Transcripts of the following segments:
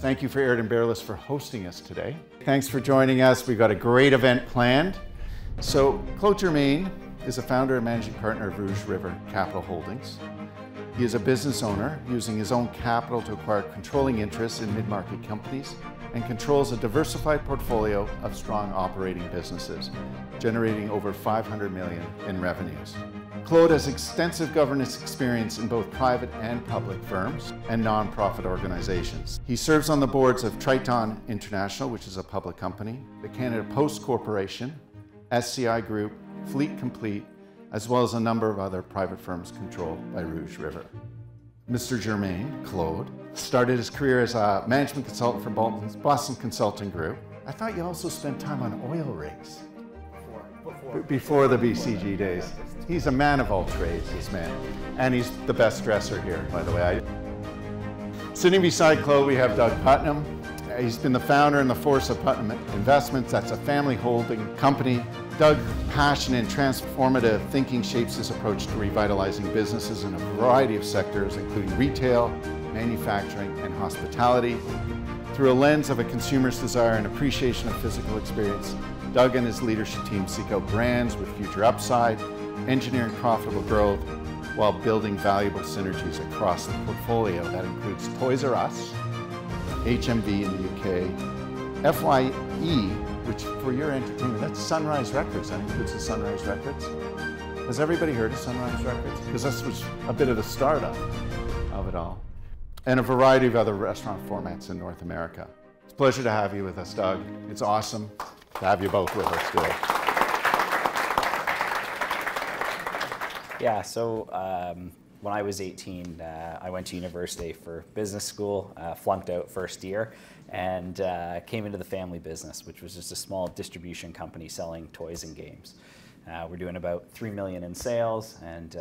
Thank you for Aird & Bearless for hosting us today. Thanks for joining us. We've got a great event planned. So Claude Germain is a founder and managing partner of Rouge River Capital Holdings. He is a business owner using his own capital to acquire controlling interests in mid-market companies and controls a diversified portfolio of strong operating businesses, generating over $500 million in revenues. Claude has extensive governance experience in both private and public firms and non-profit organizations. He serves on the boards of Triton International, which is a public company, the Canada Post Corporation, SCI Group, Fleet Complete, as well as a number of other private firms controlled by Rouge River. Mr. Germain, Claude, started his career as a management consultant for Boston Consulting Group. I thought you also spent time on oil rigs. Before the BCG days. He's a man of all trades, this man. And he's the best dresser here, by the way. Sitting beside Claude, we have Doug Putnam. He's been the founder and the force of Putnam Investments. That's a family holding company. Doug's passion and transformative thinking shapes his approach to revitalizing businesses in a variety of sectors, including retail, manufacturing, and hospitality. Through a lens of a consumer's desire and appreciation of physical experience, Doug and his leadership team seek out brands with future upside, engineering profitable growth, while building valuable synergies across the portfolio. That includes Toys R Us, HMV in the UK, FYE, which for your entertainment, that's Sunrise Records. That includes the Sunrise Records. Has everybody heard of Sunrise Records? Because this was a bit of the startup of it all. And a variety of other restaurant formats in North America. It's a pleasure to have you with us, Doug. It's awesome to have you both with us today. Yeah, so when I was 18, I went to university for business school, flunked out first year, and came into the family business, which was just a small distribution company selling toys and games. We're doing about $3 million in sales, and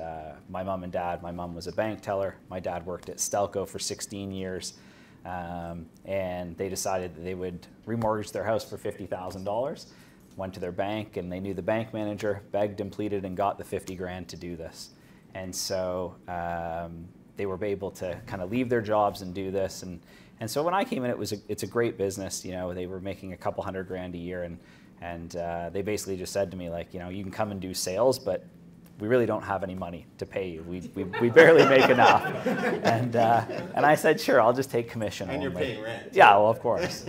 my mom and dad, my mom was a bank teller, my dad worked at Stelco for 16 years, and they decided that they would remortgage their house for $50,000. Went to their bank, and they knew the bank manager, begged and pleaded and got the 50 grand to do this. And so they were able to kind of leave their jobs and do this. And so when I came in, it's a great business. You know, they were making a couple $100 grand a year, and they basically just said to me, like, you know, you can come and do sales, but we really don't have any money to pay you. We barely make enough. And I said, sure, I'll just take commission only. And you're paying rent. Yeah, well, of course.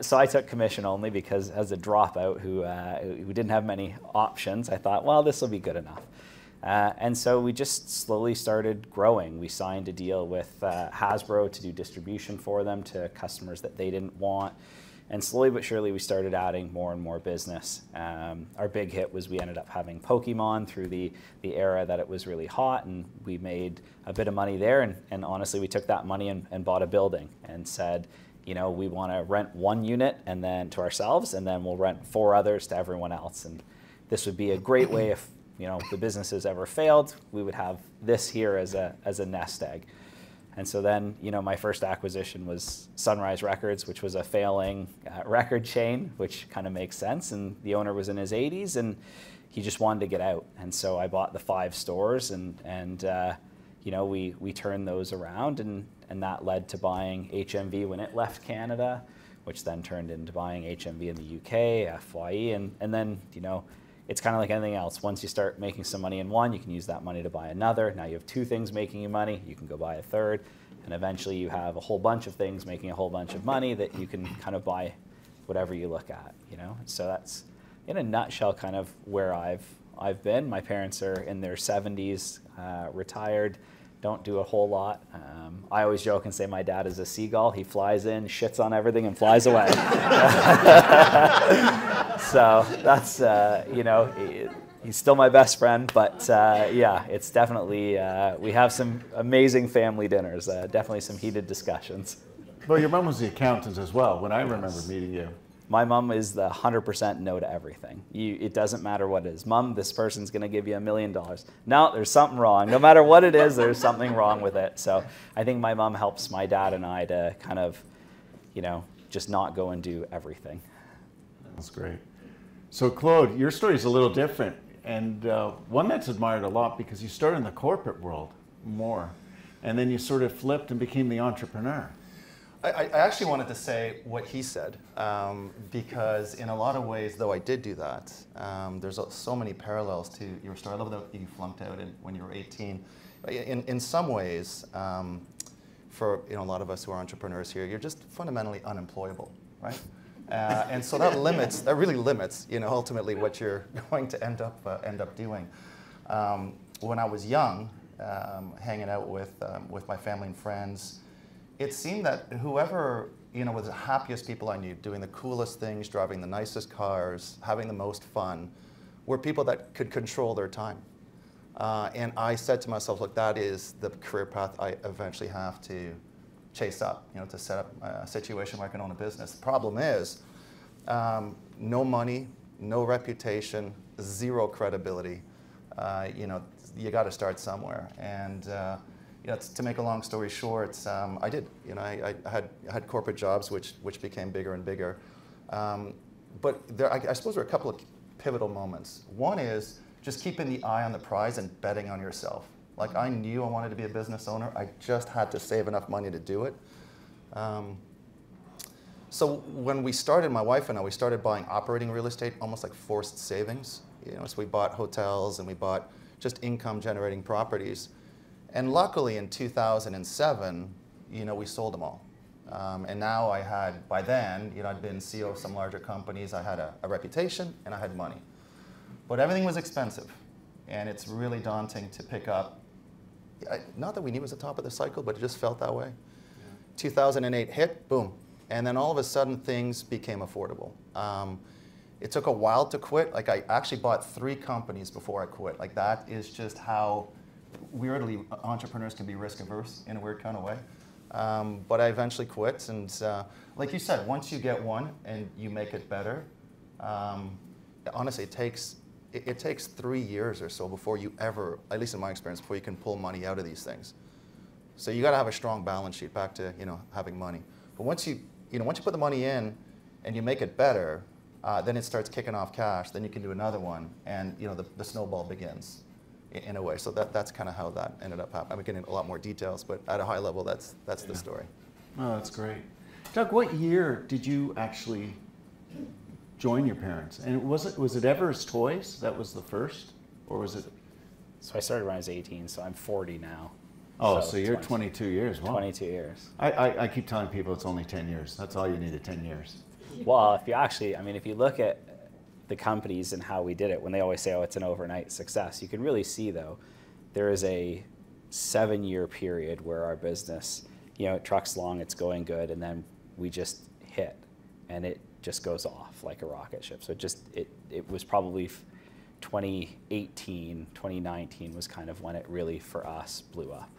So I took commission only because as a dropout who didn't have many options, I thought, well, this will be good enough. And so we just slowly started growing. We signed a deal with Hasbro to do distribution for them to customers that they didn't want. And slowly but surely, we started adding more and more business. Our big hit was we ended up having Pokemon through the era that it was really hot, and we made a bit of money there. And honestly, we took that money and bought a building and said, you know, we want to rent one unit and then to ourselves, and then we'll rent 4 others to everyone else. And this would be a great way if, you know, the businesses ever failed, we would have this here as a nest egg. And so then, you know, my first acquisition was Sunrise Records, which was a failing record chain, which kind of makes sense. And the owner was in his 80s, and he just wanted to get out. And so I bought the 5 stores, and you know, we turned those around, and that led to buying HMV when it left Canada, which then turned into buying HMV in the UK, FYE, and then, you know, it's kind of like anything else. Once you start making some money in one, you can use that money to buy another. Now you have 2 things making you money, you can go buy a third, and eventually you have a whole bunch of things making a whole bunch of money that you can kind of buy whatever you look at, you know? So that's, in a nutshell, kind of where I've been. My parents are in their 70s, retired, don't do a whole lot. I always joke and say my dad is a seagull. He flies in, shits on everything, and flies away. So that's, you know, he's still my best friend, but yeah, it's definitely, we have some amazing family dinners, definitely some heated discussions. Well, your mom was the accountant as well when I remember meeting you. My mom is the 100% no to everything. It doesn't matter what it is. Mom, this person's going to give you $1 million. No, there's something wrong. No matter what it is, there's something wrong with it. So I think my mom helps my dad and I to kind of, you know, just not go and do everything. That's great. So Claude, your story is a little different, and one that's admired a lot because you started in the corporate world more, and then you sort of flipped and became the entrepreneur. I actually wanted to say what he said, because in a lot of ways, though I did do that, there's so many parallels to your story. I love that you flunked out when you were 18. In some ways, for a lot of us who are entrepreneurs here, you're just fundamentally unemployable, right? And so that really limits, ultimately what you're going to end up doing. When I was young, hanging out with my family and friends, it seemed that whoever was the happiest people I knew, doing the coolest things, driving the nicest cars, having the most fun, were people that could control their time. And I said to myself, look, that is the career path I eventually have to chase up, to set up a situation where I can own a business. The problem is, no money, no reputation, zero credibility. You got to start somewhere. And to make a long story short, I did. I had corporate jobs which became bigger and bigger. But I suppose there are a couple of pivotal moments. One is just keeping the eye on the prize and betting on yourself. Like, I knew I wanted to be a business owner. I just had to save enough money to do it. So when we started, my wife and I, we started buying operating real estate, almost like forced savings. So we bought hotels and we bought just income generating properties. And luckily in 2007, we sold them all. And now by then, I'd been CEO of some larger companies. I had a reputation and I had money. But everything was expensive. And it's really daunting to pick up. Not that we knew it was the top of the cycle, but it just felt that way. Yeah. 2008 hit, boom. And then all of a sudden, things became affordable. It took a while to quit. Like, I actually bought 3 companies before I quit. Like, that is just how weirdly entrepreneurs can be risk averse in a weird kind of way. But I eventually quit. And like you said, once you get one and you make it better, honestly, it takes 3 years or so before you ever, at least in my experience, before you can pull money out of these things. So you got to have a strong balance sheet, back to having money. But once you put the money in and you make it better, then it starts kicking off cash. Then you can do another one, and the snowball begins in a way. So that's kind of how that ended up happening. I'm getting into a lot more details, but at a high level, that's the story. Oh, that's great. Doug, what year did you actually join your parents? And was it Everest Toys that was the first, or was it? So I started when I was 18, so I'm 40 now. Oh, so you're 22 years. Wow. 22 years. I keep telling people it's only 10 years. That's all you needed, 10 years. Well, if you look at the companies and how we did it, when they always say, oh, it's an overnight success, you can really see, though, there is a 7-year period where our business, it trucks along, it's going good, and then we just hit, and it just goes off like a rocket ship. So it was probably 2018, 2019 was kind of when it really, for us, blew up.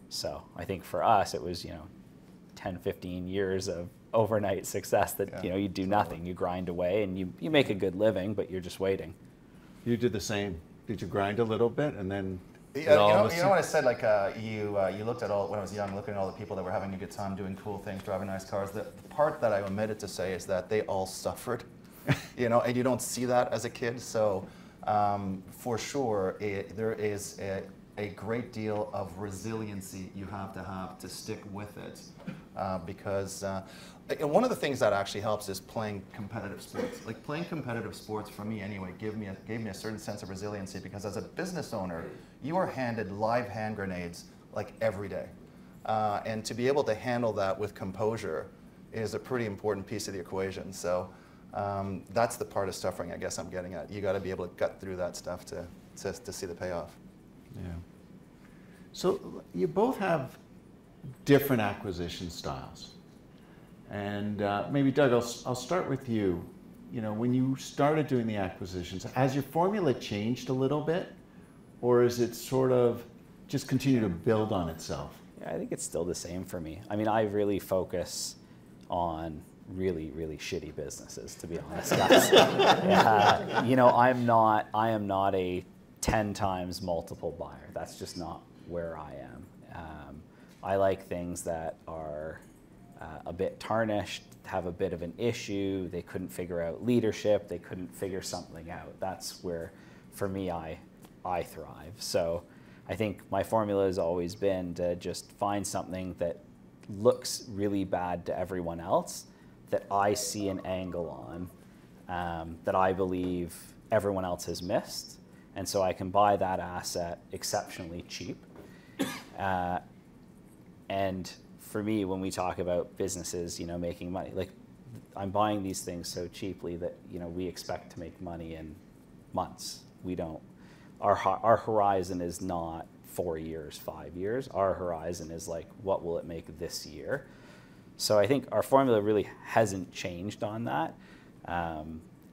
So I think for us, it was, 10, 15 years of overnight success that, you do nothing. You grind away and you make a good living, but you're just waiting. You did the same. Did you grind a little bit and then? You know what I said, like you looked at when I was young, looking at all the people that were having a good time, doing cool things, driving nice cars. The part that I omitted to say is that they all suffered, and you don't see that as a kid. So for sure, there is a great deal of resiliency you have to stick with it, because one of the things that actually helps is playing competitive sports. Like, playing competitive sports, for me anyway, gave me a certain sense of resiliency, because as a business owner, you are handed live hand grenades like every day. And to be able to handle that with composure is a pretty important piece of the equation. So that's the part of suffering I guess I'm getting at. You got to be able to gut through that stuff to see the payoff. Yeah. So you both have different acquisition styles. And maybe, Doug, I'll start with you. When you started doing the acquisitions, has your formula changed a little bit? Or is it sort of just continue to build on itself? Yeah, I think it's still the same for me. I mean, I really focus on really, really shitty businesses, to be honest, guys. I am not a 10 times multiple buyer. That's just not where I am. I like things that are a bit tarnished, have a bit of an issue, they couldn't figure out leadership, they couldn't figure something out. That's where, for me, I thrive. So I think my formula has always been to just find something that looks really bad to everyone else that I see an angle on that I believe everyone else has missed. And so I can buy that asset exceptionally cheap. And for me, when we talk about businesses, making money, like I'm buying these things so cheaply that, we expect to make money in months. We don't. Our horizon is not 4 years, 5 years. Our horizon is like, what will it make this year? So I think our formula really hasn't changed on that.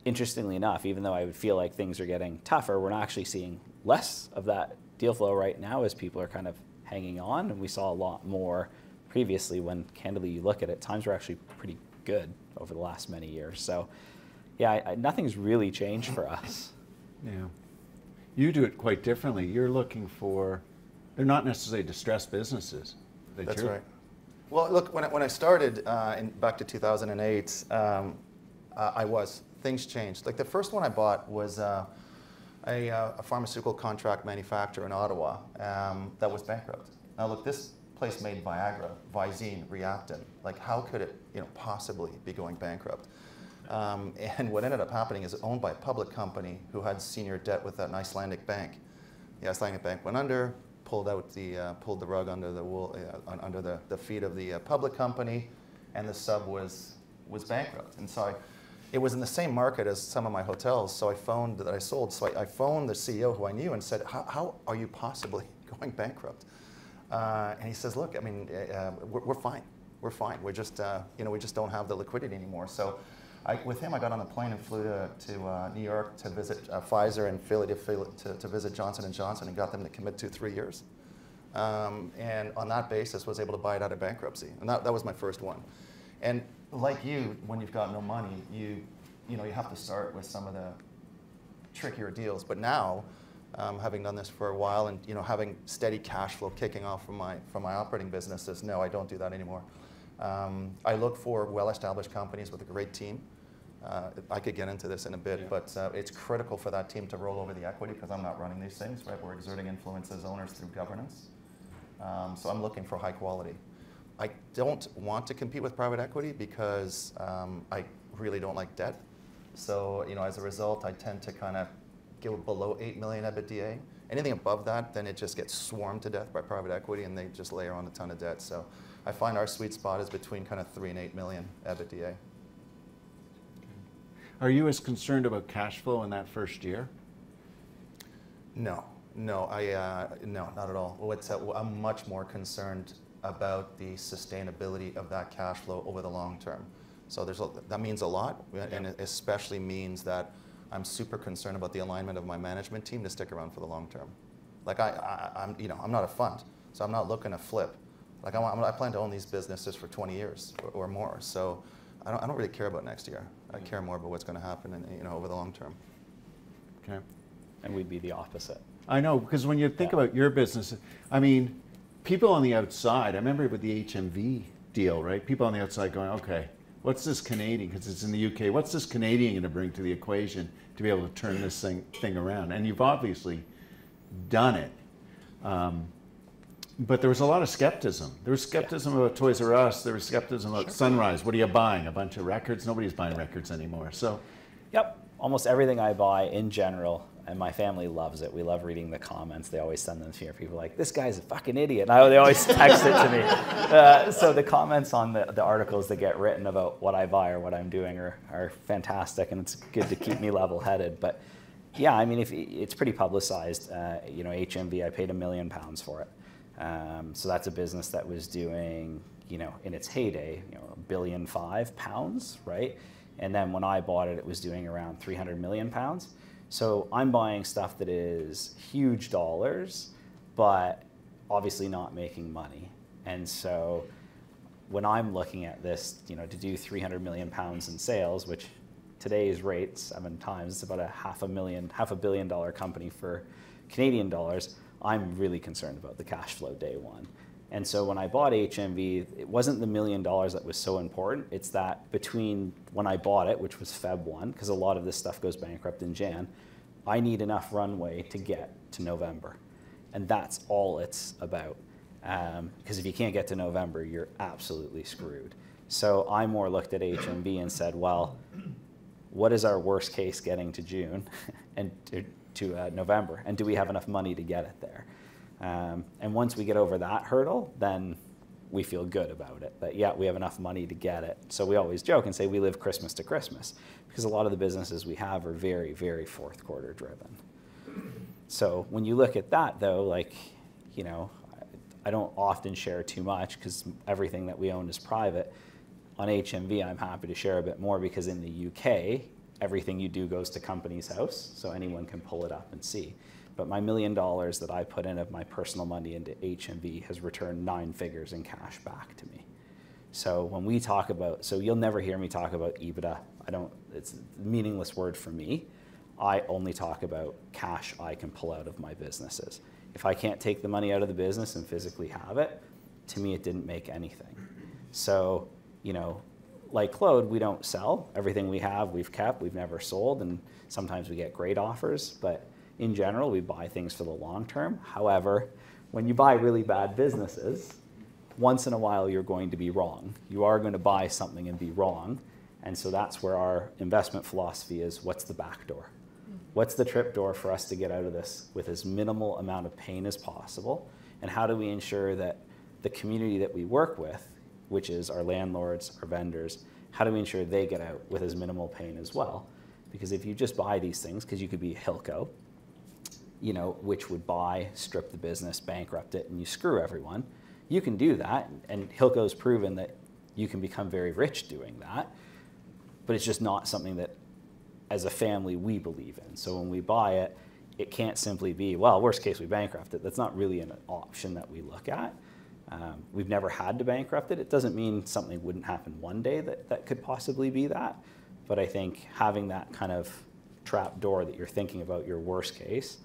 Interestingly enough, even though I would feel like things are getting tougher, we're not actually seeing less of that deal flow right now as people are kind of hanging on. And we saw a lot more previously when, candidly, you look at it, times were actually pretty good over the last many years. So yeah, nothing's really changed for us. Yeah. You do it quite differently. You're looking for, they're not necessarily distressed businesses. That's right. Well, look, when I started back to 2008, things changed. Like the first one I bought was a pharmaceutical contract manufacturer in Ottawa that was bankrupt. Now look, this place made Viagra, Visine, Reactin. Like how could it possibly be going bankrupt? And what ended up happening is it owned by a public company who had senior debt with an Icelandic bank. The Icelandic bank went under, pulled the rug under the wool, under the feet of the public company, and the sub was bankrupt. And so it was in the same market as some of my hotels, so I phoned that I sold. So I phoned the CEO who I knew and said, how are you possibly going bankrupt? And he says, look, I mean, we're fine. We're fine. We're just, we just don't have the liquidity anymore. So with him, I got on a plane and flew to New York to visit Pfizer and Philly to visit Johnson & Johnson and got them to commit to 3 years. And on that basis, was able to buy it out of bankruptcy. And that was my first one. And like you, when you've got no money, you have to start with some of the trickier deals. But now, having done this for a while and having steady cash flow kicking off from my operating businesses, no, I don't do that anymore. I look for well-established companies with a great team. I could get into this in a bit, yeah. But it's critical for that team to roll over the equity because I'm not running these things, right? We're exerting influence as owners through governance. So I'm looking for high quality. I don't want to compete with private equity because I really don't like debt. So as a result, I tend to kind of go below 8 million EBITDA. Anything above that, then it just gets swarmed to death by private equity and they just layer on a ton of debt. So I find our sweet spot is between kind of 3 and 8 million EBITDA. Are you as concerned about cash flow in that first year? No, not at all. I'm much more concerned about the sustainability of that cash flow over the long term. So that means a lot, and it especially means that I'm super concerned about the alignment of my management team to stick around for the long term. Like I'm not a fund, so I'm not looking to flip. Like I plan to own these businesses for 20 years or more. So I don't really care about next year. I care more about what's going to happen over the long term. Okay. And we'd be the opposite. I know, because when you think about your business, I mean, people on the outside, I remember with the HMV deal, right? People on the outside going, okay, what's this Canadian, because it's in the UK, what's this Canadian going to bring to the equation to be able to turn this thing around? And you've obviously done it. But there was a lot of skepticism. There was skepticism about Toys R Us. There was skepticism about Sunrise. What are you buying? A bunch of records? Nobody's buying records anymore. So, yep. Almost everything I buy in general, and my family loves it. We love reading the comments. They always send them to me. People are like, this guy's a fucking idiot. And they always text it to me. So the comments on the articles that get written about what I buy or what I'm doing are fantastic, and it's good to keep me level-headed. But yeah, I mean, it's pretty publicized. HMV, I paid £1 million for it. So that's a business that was doing, in its heyday, £1.5 billion, right? And then when I bought it, it was doing around £300 million. So I'm buying stuff that is huge dollars, but obviously not making money. And so when I'm looking at this, to do £300 million in sales, which today's rate, 7 times, it's about $500 million company for Canadian dollars. I'm really concerned about the cash flow day one. And so when I bought HMV, it wasn't the $1 million that was so important. It's that between when I bought it, which was Feb 1, because a lot of this stuff goes bankrupt in Jan, I need enough runway to get to November. And that's all it's about. Because if you can't get to November, you're absolutely screwed. So I more looked at HMB and said, well, what is our worst case getting to June and to November? And do we have enough money to get it there? And once we get over that hurdle, then we feel good about it. But yeah, we have enough money to get it. So we always joke and say we live Christmas to Christmas, because a lot of the businesses we have are very, very fourth quarter driven. So when you look at that though, like, you know, I don't often share too much because everything that we own is private. On HMV, I'm happy to share a bit more because in the UK, everything you do goes to Companies House, so anyone can pull it up and see. But my $1 million that I put in of my personal money into HMV has returned 9 figures in cash back to me. So when we talk about, so you'll never hear me talk about EBITDA. It's a meaningless word for me. I only talk about cash I can pull out of my businesses. If I can't take the money out of the business and physically have it, to me it didn't make anything. So, you know, like Claude, we don't sell. Everything we have, we've kept, we've never sold, and sometimes we get great offers, but in general, we buy things for the long term. However, when you buy really bad businesses, once in a while you're going to be wrong. You are going to buy something and be wrong, and so that's where our investment philosophy is, what's the back door? What's the trip door for us to get out of this with as minimal amount of pain as possible? And how do we ensure that the community that we work with, which is our landlords, our vendors, how do we ensure they get out with as minimal pain as well? Because if you just buy these things, because you could be Hilco, you know, which would buy, strip the business, bankrupt it, and you screw everyone. You can do that, and Hilco's proven that you can become very rich doing that, but it's just not something that, as a family, we believe in. So when we buy it, it can't simply be, well, worst case, we bankrupt it. That's not really an option that we look at. We've never had to bankrupt it. It doesn't mean something wouldn't happen one day that could possibly be that, but I think having that kind of trap door that you're thinking about your worst case,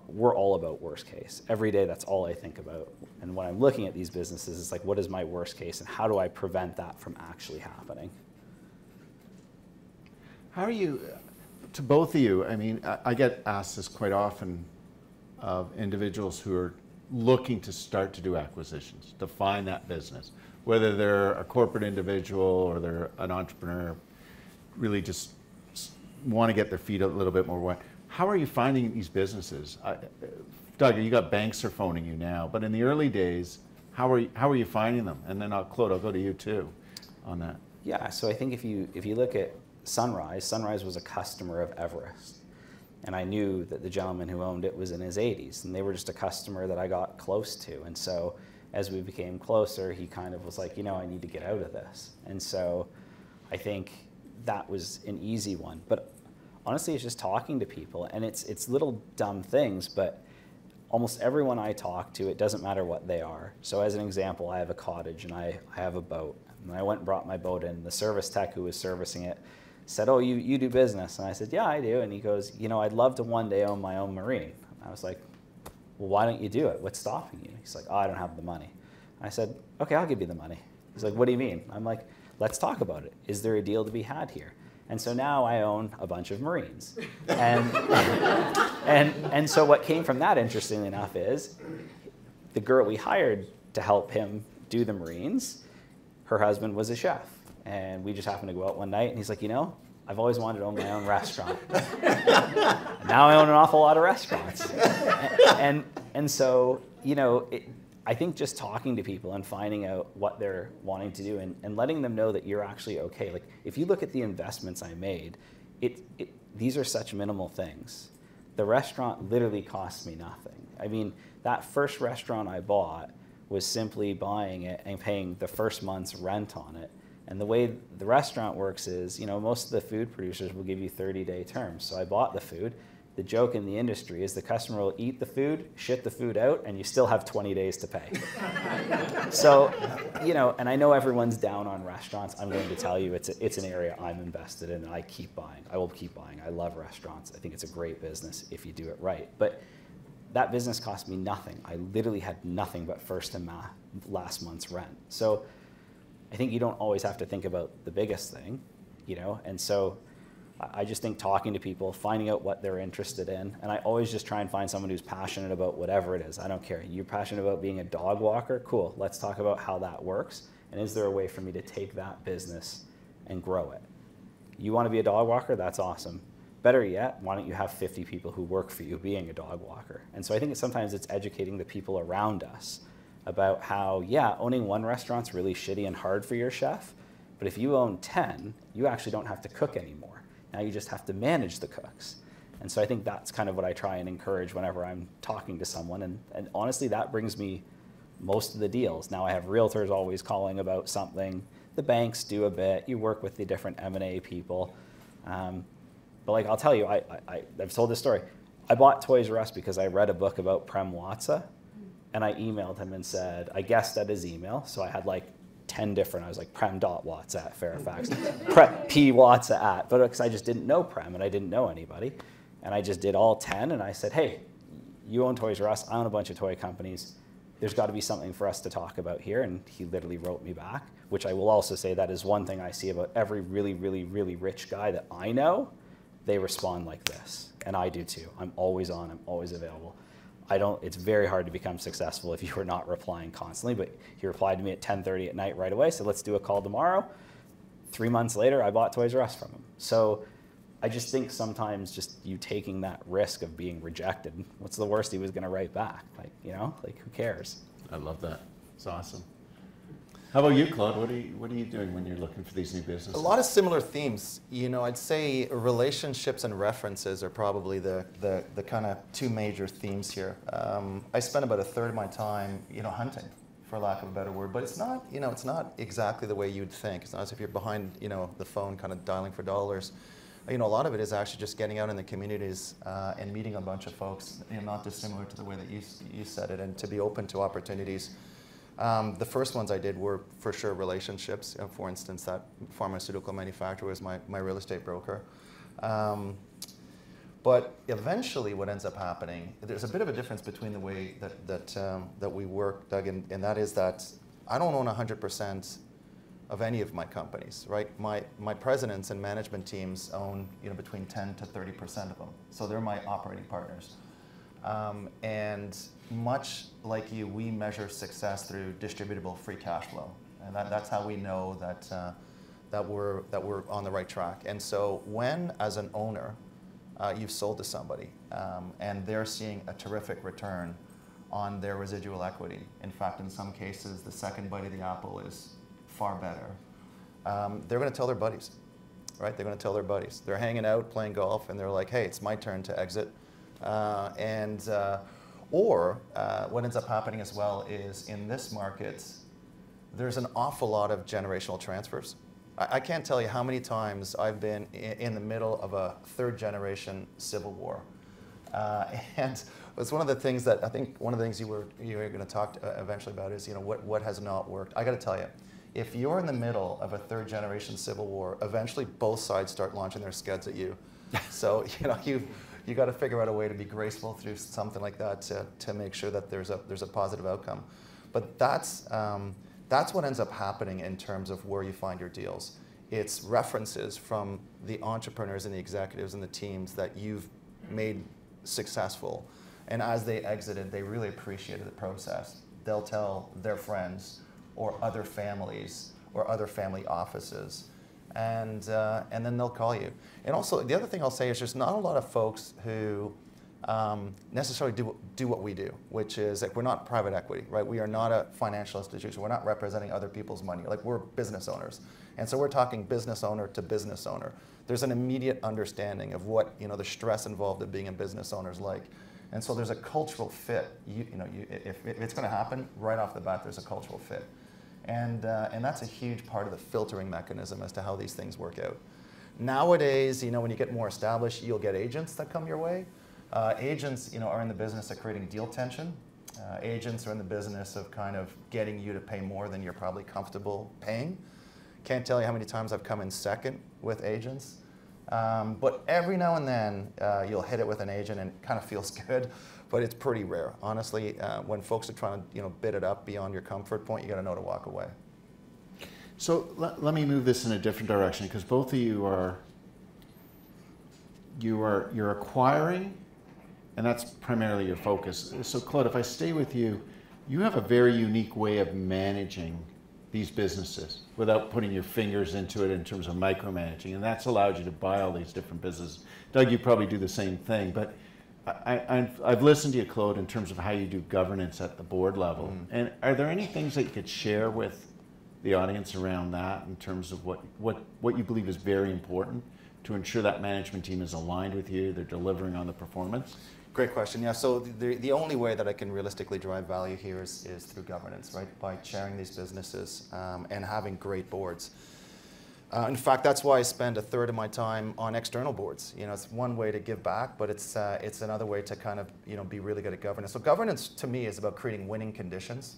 we're all about worst case. Every day, that's all I think about. And when I'm looking at these businesses, it's like, what is my worst case and how do I prevent that from actually happening? How are you, to both of you, I mean, I get asked this quite often of individuals who are looking to start to do acquisitions, to find that business, whether they're a corporate individual or they're an entrepreneur, really just want to get their feet a little bit more wet. How are you finding these businesses? Doug, you got banks are phoning you now, but in the early days, how are you finding them? And then Claude, I'll go to you too on that. Yeah, so I think if you look at Sunrise was a customer of Everest. And I knew that the gentleman who owned it was in his 80s, and they were just a customer that I got close to. And so as we became closer, he kind of was like, you know, I need to get out of this. And so I think that was an easy one. But honestly, it's just talking to people, and it's little dumb things, but almost everyone I talk to, it doesn't matter what they are. So as an example, I have a cottage and I have a boat. And I went and brought my boat in. The service tech who was servicing it said, oh, you do business? And I said, yeah, I do. And he goes, you know, I'd love to one day own my own marine. And I was like, well, why don't you do it? What's stopping you? He's like, oh, I don't have the money. And I said, okay, I'll give you the money. He's like, what do you mean? I'm like, let's talk about it. Is there a deal to be had here? And so now I own a bunch of Marines. And so what came from that, interestingly enough, is the girl we hired to help him do the Marines, her husband was a chef. And we just happened to go out one night, and he's like, you know, I've always wanted to own my own restaurant. And now I own an awful lot of restaurants. And so, you know, I think just talking to people and finding out what they're wanting to do and letting them know that you're actually okay. Like, if you look at the investments I made, these are such minimal things. The restaurant literally cost me nothing. I mean, that first restaurant I bought was simply buying it and paying the first month's rent on it. And the way the restaurant works is, you know, most of the food producers will give you 30-day terms. So I bought the food. The joke in the industry is the customer will eat the food, shit the food out, and you still have 20 days to pay. So, you know, and I know everyone's down on restaurants. I'm going to tell you it's an area I'm invested in, and I keep buying. I will keep buying. I love restaurants. I think it's a great business if you do it right. But that business cost me nothing. I literally had nothing but first and last month's rent. So I think you don't always have to think about the biggest thing, you know, and so I just think talking to people, finding out what they're interested in, and I always just try and find someone who's passionate about whatever it is. I don't care. You're passionate about being a dog walker? Cool. Let's talk about how that works, and is there a way for me to take that business and grow it? You want to be a dog walker? That's awesome. Better yet, why don't you have 50 people who work for you being a dog walker? And so I think sometimes it's educating the people around us about how, yeah, owning one restaurant's really shitty and hard for your chef, but if you own 10, you actually don't have to cook anymore. Now you just have to manage the cooks. And so I think that's kind of what I try and encourage whenever I'm talking to someone. And honestly, that brings me most of the deals. Now I have realtors always calling about something. The banks do a bit. You work with the different M&A people. But like I'll tell you, I've told this story. I bought Toys R Us because I read a book about Prem Watsa, and I emailed him and said, I guessed at his email, so I had like 10 different, I was like prem.watsa at Fairfax, P Watsa at, but because I just didn't know Prem and I didn't know anybody. And I just did all 10 and I said, hey, you own Toys R Us, I own a bunch of toy companies. There's got to be something for us to talk about here. And he literally wrote me back, which I will also say that is one thing I see about every really, really, really rich guy that I know. They respond like this, and I do too. I'm always on, I'm always available. It's very hard to become successful if you are not replying constantly, but he replied to me at 10:30 at night right away, said let's do a call tomorrow. 3 months later, I bought Toys R Us from him. So I just think sometimes just you taking that risk of being rejected, what's the worst he was gonna write back? Like, you know, like who cares? I love that. It's awesome. How about you, Claude? What are you doing when you're looking for these new businesses? A lot of similar themes. You know, I'd say relationships and references are probably the kind of two major themes here. I spend about a third of my time, you know, hunting, for lack of a better word. But it's not, you know, it's not exactly the way you'd think. It's not as if you're behind, you know, the phone kind of dialing for dollars. You know, a lot of it is actually just getting out in the communities and meeting a bunch of folks, you know, not dissimilar to the way that you said it, and to be open to opportunities. The first ones I did were for sure relationships. For instance, that pharmaceutical manufacturer was my real estate broker. But eventually what ends up happening, there's a bit of a difference between the way that we work, Doug, and that is that I don't own 100% of any of my companies, right? My presidents and management teams own, you know, between 10 to 30% of them. So they're my operating partners. And much like you, we measure success through distributable free cash flow, and that's how we know that we're on the right track. And so, when as an owner, you've sold to somebody, and they're seeing a terrific return on their residual equity. In fact, in some cases, the second bite of the apple is far better. They're going to tell their buddies, right? They're going to tell their buddies. They're hanging out playing golf, and they're like, "Hey, it's my turn to exit." Or what ends up happening as well is in this market, there's an awful lot of generational transfers. I can't tell you how many times I've been in the middle of a third generation civil war. And it's one of the things that I think one of the things you were going to talk eventually about is, you know, what has not worked. I got to tell you, if you're in the middle of a third generation civil war, eventually both sides start launching their scuds at you. So, you know, you got to figure out a way to be graceful through something like that to make sure that there's a positive outcome. But that's what ends up happening in terms of where you find your deals. It's references from the entrepreneurs and the executives and the teams that you've made successful. And as they exited, they really appreciated the process. They'll tell their friends or other families or other family offices. And then they'll call you. And also, the other thing I'll say is there's not a lot of folks who necessarily do what we do, which is like we're not private equity, right? We are not a financial institution. We're not representing other people's money. Like we're business owners. And so we're talking business owner to business owner. There's an immediate understanding of what, you know, the stress involved of being a business owner is like. And so there's a cultural fit. If it's going to happen, right off the bat, there's a cultural fit. And that's a huge part of the filtering mechanism as to how these things work out. Nowadays, you know, when you get more established, you'll get agents that come your way. Agents, you know, are in the business of creating deal tension. Agents are in the business of kind of getting you to pay more than you're probably comfortable paying. Can't tell you how many times I've come in second with agents. But every now and then, you'll hit it with an agent and it kind of feels good. But it's pretty rare. Honestly, when folks are trying to, you know, bid it up beyond your comfort point, you got to know to walk away. So let me move this in a different direction, because both of you are you're acquiring, and that's primarily your focus. So Claude, if I stay with you, you have a very unique way of managing these businesses without putting your fingers into it in terms of micromanaging, and that's allowed you to buy all these different businesses. Doug, you probably do the same thing, but I've listened to you, Claude, in terms of how you do governance at the board level. And are there any things that you could share with the audience around that in terms of what you believe is very important to ensure that management team is aligned with you, they're delivering on the performance? Great question. Yeah, so the only way that I can realistically drive value here is through governance, right? By chairing these businesses and having great boards. In fact, that's why I spend a third of my time on external boards. You know, it's one way to give back, but it's another way to kind of, you know, be really good at governance. So governance to me is about creating winning conditions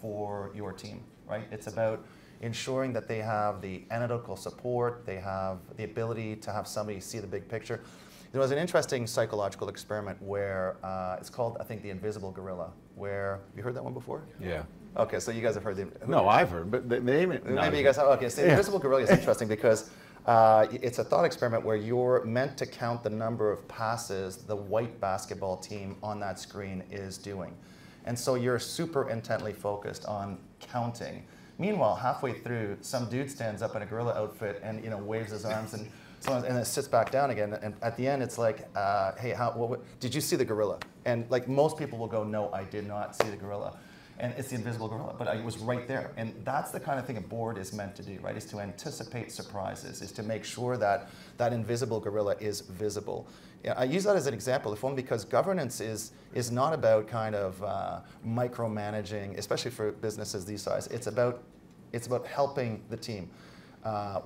for your team, right? It's about ensuring that they have the analytical support, they have the ability to have somebody see the big picture. There was an interesting psychological experiment where it's called, I think, the invisible gorilla, where, you heard that one before? Yeah. Okay, so you guys have heard the... No, I've heard, but maybe you guys have. Okay, so the invisible gorilla is interesting because it's a thought experiment where you're meant to count the number of passes the white basketball team on that screen is doing. And so you're super intently focused on counting. Meanwhile, halfway through, some dude stands up in a gorilla outfit and, you know, waves his arms and then sits back down again. And at the end, it's like, hey, did you see the gorilla? And like most people will go, no, I did not see the gorilla. And it's the invisible gorilla, but I was right there. And that's the kind of thing a board is meant to do, right? Is to anticipate surprises, is to make sure that that invisible gorilla is visible. Yeah, I use that as an example, if only because governance is not about kind of micromanaging, especially for businesses these size. It's about helping the team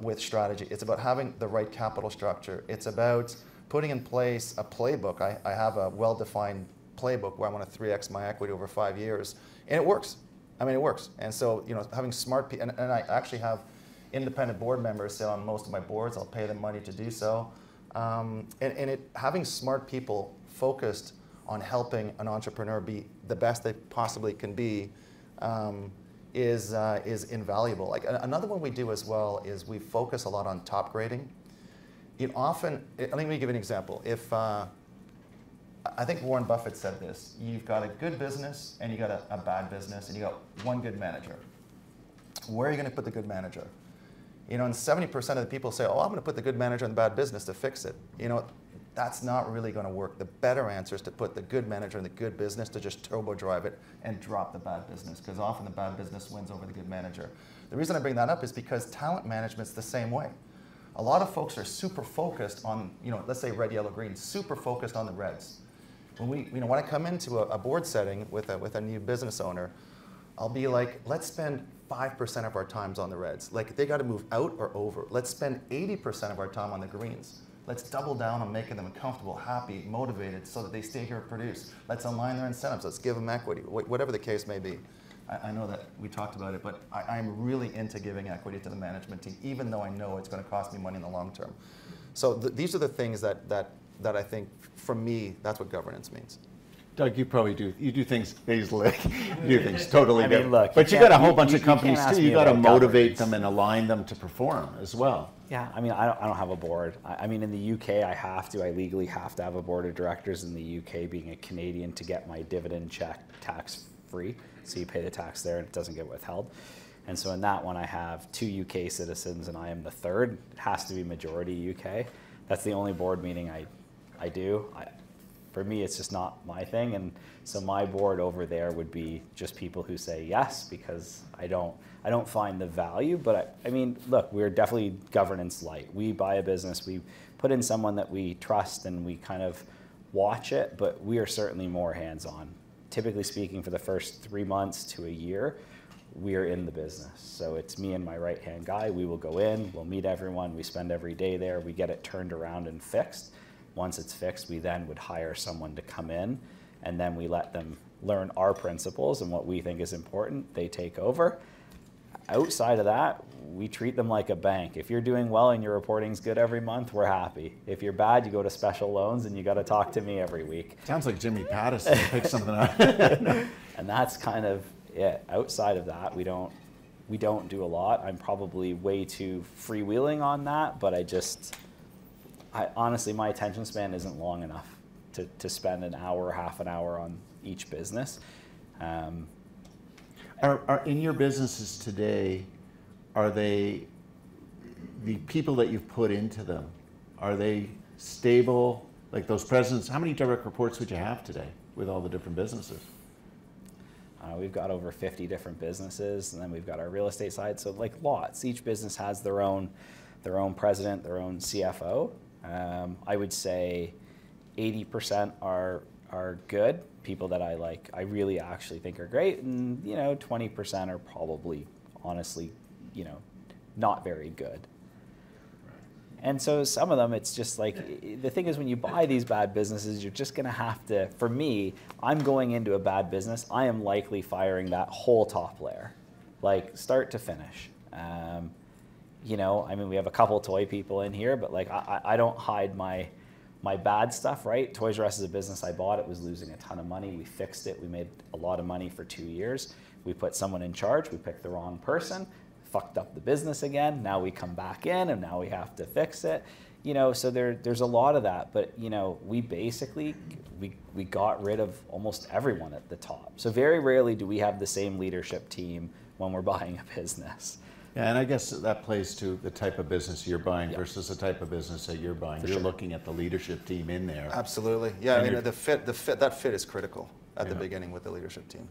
with strategy. It's about having the right capital structure. It's about putting in place a playbook. I have a well-defined playbook where I want to 3x my equity over 5 years. And it works. I mean, it works. And so, you know, having smart people, and I actually have independent board members sit on most of my boards. I'll pay them money to do so. Having smart people focused on helping an entrepreneur be the best they possibly can be is invaluable. Like another one we do as well is we focus a lot on top grading. Let me give an example. If I think Warren Buffett said this, you've got a good business and you got a bad business and you got one good manager. Where are you going to put the good manager? You know, and 70% of the people say, oh, I'm going to put the good manager in the bad business to fix it. You know, that's not really going to work. The better answer is to put the good manager in the good business, to just turbo drive it and drop the bad business, because often the bad business wins over the good manager. The reason I bring that up is because talent management's the same way. A lot of folks are super focused on, you know, let's say red, yellow, green, super focused on the reds. When I come into a board setting with a new business owner, I'll be like, let's spend 5% of our times on the reds. Like, they got to move out or over. Let's spend 80% of our time on the greens. Let's double down on making them comfortable, happy, motivated, so that they stay here and produce. Let's align their incentives. Let's give them equity, whatever the case may be. I know that we talked about it, but I'm really into giving equity to the management team, even though I know it's going to cost me money in the long term. So these are the things that I think, for me, that's what governance means. Doug, you probably do. You do things easily. You do things totally I mean, look, but you got a whole bunch of companies too. You got to motivate governance. them and align them to perform as well. Yeah, I mean, I don't have a board. I mean, in the UK, I legally have to have a board of directors in the UK, being a Canadian, to get my dividend check tax-free. So you pay the tax there and it doesn't get withheld. And so in that one, I have 2 UK citizens and I am the third. It has to be majority UK. That's the only board meeting I do. For me, it's just not my thing, and so my board over there would be just people who say yes, because I don't find the value. But I mean, look, we're definitely governance light. We buy a business, we put in someone that we trust, and we kind of watch it. But we are certainly more hands-on. Typically speaking, for the first 3 months to a year, we are in the business. So it's me and my right-hand guy. We will go in, we'll meet everyone, we spend every day there, we get it turned around and fixed. Once it's fixed, we then would hire someone to come in, and then we let them learn our principles and what we think is important. They take over. Outside of that, we treat them like a bank. If you're doing well and your reporting's good every month, we're happy. If you're bad, you go to special loans and you got to talk to me every week. Sounds like Jimmy Pattison picked something up. And that's kind of it. Outside of that, we don't do a lot. I'm probably way too freewheeling on that, but honestly, my attention span isn't long enough to spend an hour, half an hour on each business. Are in your businesses today, are they, the people that you've put into them, are they stable? Like those presidents, how many direct reports would you have today with all the different businesses? We've got over 50 different businesses, and then we've got our real estate side. So like lots, each business has their own president, their own CFO. I would say 80% are good, people that I really actually think are great, and 20% are probably honestly, not very good. And so some of them, it's just like, the thing is when you buy these bad businesses, you're just gonna have to, for me, I'm going into a bad business, I am likely firing that whole top layer, like start to finish. I mean, we have a couple toy people in here, but like I don't hide my bad stuff, right? Toys R Us is a business I bought, it was losing a ton of money, we fixed it, we made a lot of money for 2 years. We put someone in charge, we picked the wrong person, fucked up the business again. Now we come back in and now we have to fix it. So there's a lot of that, but we basically, we got rid of almost everyone at the top. So very rarely do we have the same leadership team when we're buying a business. Yeah, and I guess that plays to the type of business you're buying versus the type of business that you're buying. You're looking at the leadership team in there. Absolutely. Yeah, I mean, that fit is critical at the beginning with the leadership team.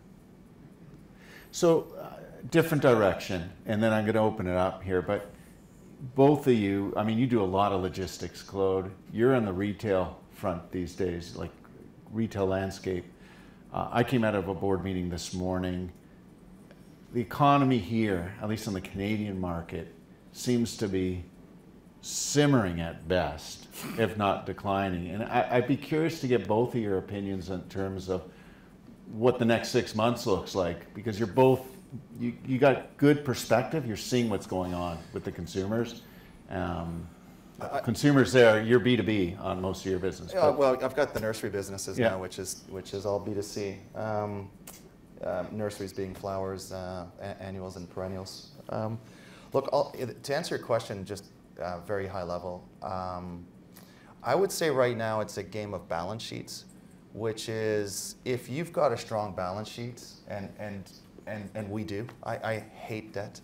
So, different direction, and then I'm going to open it up here, but both of you, I mean, you do a lot of logistics, Claude. You're on the retail front these days, like retail landscape. I came out of a board meeting this morning. The economy here, at least in the Canadian market, seems to be simmering at best, if not declining. And I'd be curious to get both of your opinions in terms of what the next 6 months looks like, because you're both, you got good perspective. You're seeing what's going on with the consumers. Consumers there, you're B2B on most of your business. Well, I've got the nursery businesses now, which is all B2C. Nurseries being flowers, annuals and perennials. Look, to answer your question, just very high level, I would say right now it's a game of balance sheets, which is if you've got a strong balance sheet, and we do, I hate debt,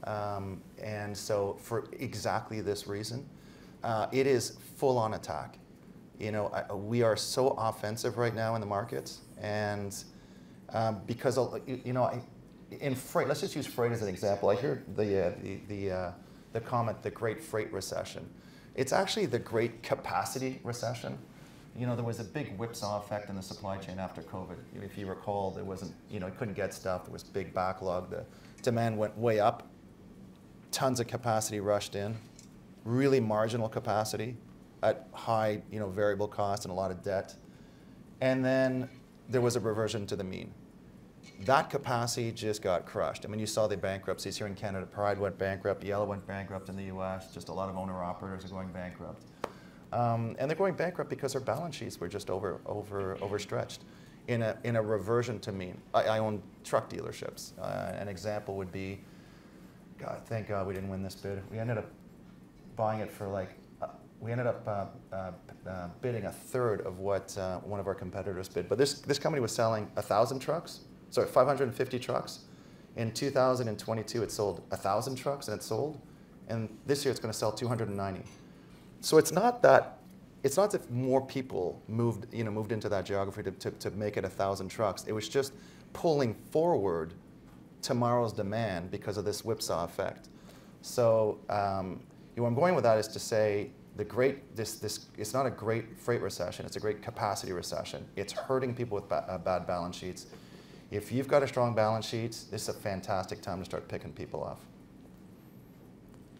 and so for exactly this reason, it is full on attack. We are so offensive right now in the markets, and because in freight, let's just use freight as an example. I hear the comment, the Great Freight Recession. It's actually the Great Capacity Recession. There was a big whipsaw effect in the supply chain after COVID. If you recall, there wasn't, couldn't get stuff. There was big backlog. The demand went way up. Tons of capacity rushed in. Really marginal capacity at high, variable cost and a lot of debt. And then there was a reversion to the mean. That capacity just got crushed. I mean, you saw the bankruptcies here in Canada. Pride went bankrupt. Yellow went bankrupt in the U.S. Just a lot of owner-operators are going bankrupt. And they're going bankrupt because their balance sheets were just overstretched in a reversion to mean. I own truck dealerships. An example would be, God, thank God we didn't win this bid. We ended up buying it for bidding a third of what one of our competitors bid. But this company was selling 550 trucks. In 2022, it sold 1,000 trucks, and it sold. And this year, it's going to sell 290. So it's not that if more people moved into that geography to make it 1,000 trucks. It was just pulling forward tomorrow's demand because of this whipsaw effect. So where I'm going with that is to say it's not a great freight recession. It's a great capacity recession. It's hurting people with bad balance sheets. If you've got a strong balance sheet, this is a fantastic time to start picking people off.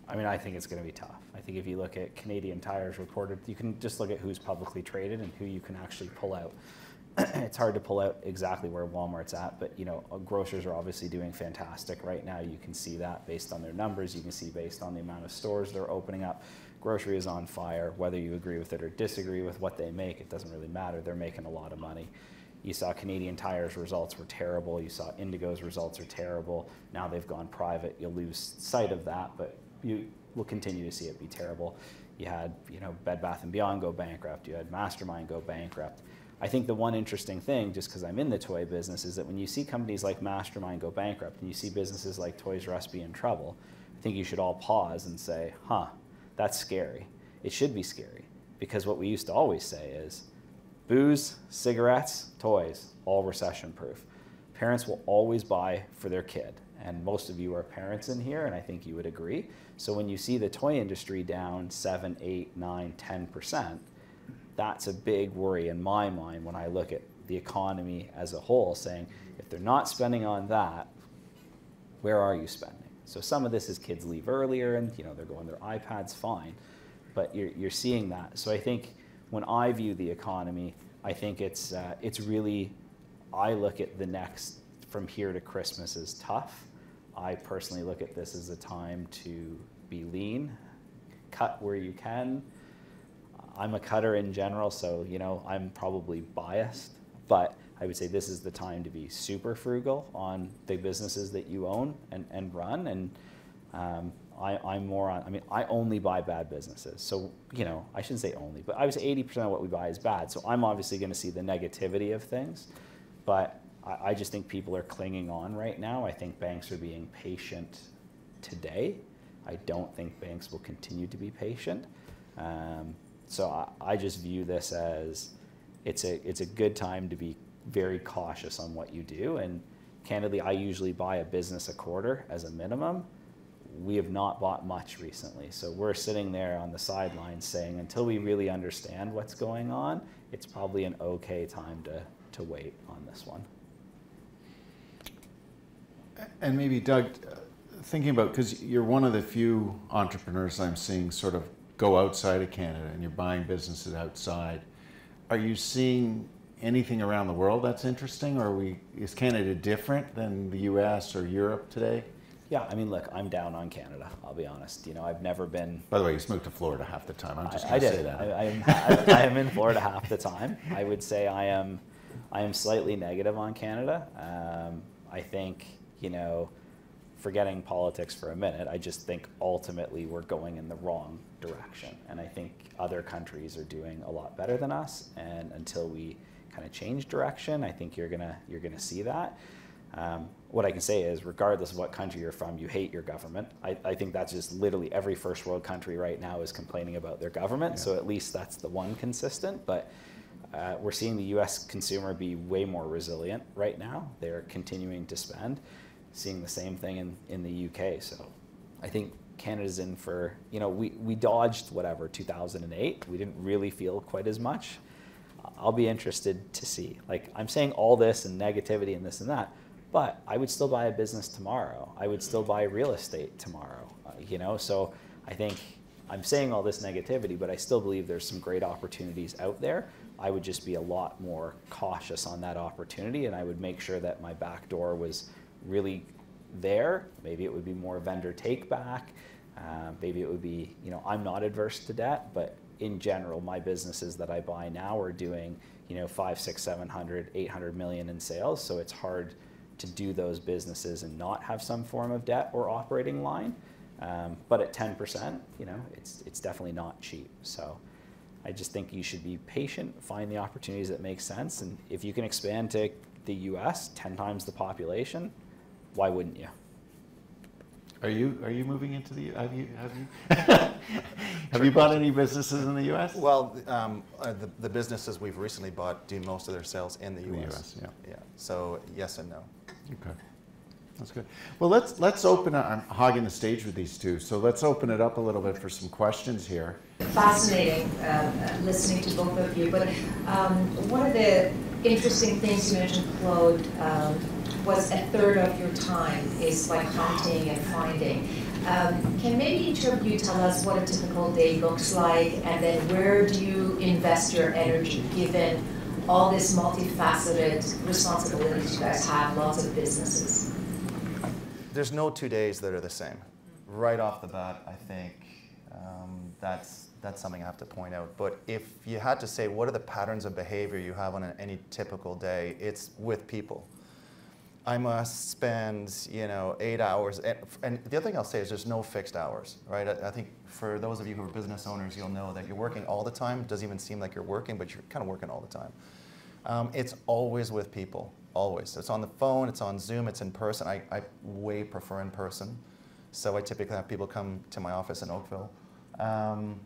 I mean, I think it's going to be tough. I think if you look at Canadian Tire's reported, you can just look at who's publicly traded and who you can actually pull out. It's hard to pull out exactly where Walmart's at, but grocers are obviously doing fantastic right now. You can see that based on their numbers. You can see based on the amount of stores they're opening up. Grocery is on fire. Whether you agree with it or disagree with what they make, it doesn't really matter. They're making a lot of money. You saw Canadian Tire's results were terrible. You saw Indigo's results are terrible. Now they've gone private. You'll lose sight of that, but you will continue to see it be terrible. You had, Bed Bath & Beyond go bankrupt. You had Mastermind go bankrupt. I think the one interesting thing, just because I'm in the toy business, is that when you see companies like Mastermind go bankrupt and you see businesses like Toys R Us be in trouble, I think you should all pause and say, that's scary. It should be scary, because what we used to always say is booze, cigarettes, toys, all recession proof. Parents will always buy for their kid, and most of you are parents in here, and I think you would agree. So when you see the toy industry down 7, 8, 9, 10%, that's a big worry in my mind when I look at the economy as a whole, saying if they're not spending on that, where are you spending? So some of this is kids leave earlier and they're going their iPads, fine, but you're seeing that. So I think when I view the economy, I think it's really, I look at the next from here to Christmas as tough. I personally look at this as a time to be lean, cut where you can. I'm a cutter in general, so I'm probably biased, but I would say this is the time to be super frugal on the businesses that you own and run. And I'm more on, I only buy bad businesses. So, I shouldn't say only, but I would say 80% of what we buy is bad. So I'm obviously going to see the negativity of things, but I just think people are clinging on right now. I think banks are being patient today. I don't think banks will continue to be patient. So I just view this as it's a good time to be very cautious on what you do. And candidly, I usually buy a business a quarter as a minimum. We have not bought much recently. So we're sitting there on the sidelines saying, until we really understand what's going on, it's probably an okay time to wait on this one. And maybe, Doug, thinking about, because you're one of the few entrepreneurs I'm seeing sort of go outside of Canada, and you're buying businesses outside. Are you seeing anything around the world that's interesting, or is Canada different than the US or Europe today? Yeah, look, I'm down on Canada, I'll be honest. I've never been... By the way, you moved to Florida half the time. I'm just going to say that. I am in Florida half the time. I would say I am slightly negative on Canada. I think, forgetting politics for a minute, I just think ultimately we're going in the wrong direction. And I think other countries are doing a lot better than us. And until we kind of change direction, I think you're gonna see that. What I can say is, regardless of what country you're from, you hate your government. I think that's just literally every first world country right now is complaining about their government. Yeah. So at least that's the one consistent. But we're seeing the US consumer be way more resilient right now. They're continuing to spend. Seeing the same thing in the UK. So I think Canada's in for, we dodged 2008. We didn't really feel quite as much. I'll be interested to see. I'm saying all this and negativity and this and that, but I would still buy a business tomorrow. I would still buy real estate tomorrow, So I think I'm saying all this negativity, but I still believe there's some great opportunities out there. I would just be a lot more cautious on that opportunity, and I would make sure that my back door was really there. Maybe it would be more vendor take back. Maybe it would be, I'm not adverse to debt, but in general, my businesses that I buy now are doing, 500, 600, 700, 800 million in sales. So it's hard to do those businesses and not have some form of debt or operating line. But at 10%, it's definitely not cheap. So I just think you should be patient, find the opportunities that make sense. And if you can expand to the US, 10 times the population, why wouldn't you? Are you moving into the? Have you bought any businesses in the U.S.? Well, the businesses we've recently bought do most of their sales in the U.S. Yeah. So yes and no. Okay, that's good. Well, let's open up. I'm hogging the stage with these two, so let's open it up a little bit for some questions here. Fascinating listening to both of you, but one of the interesting things you mentioned, Claude, was a third of your time is like hunting and finding. Can maybe each of you tell us what a typical day looks like, and then where do you invest your energy given all this multifaceted responsibilities you guys have, lots of businesses? There's no 2 days that are the same. Right off the bat, I think that's something I have to point out. But if you had to say what are the patterns of behavior you have on any typical day, it's with people. I must spend, 8 hours. And the other thing I'll say is there's no fixed hours, right? I think for those of you who are business owners, you'll know that you're working all the time. It doesn't even seem like you're working, but you're kind of working all the time. It's always with people, always. It's on the phone, it's on Zoom, it's in person. I way prefer in person. So I typically have people come to my office in Oakville. And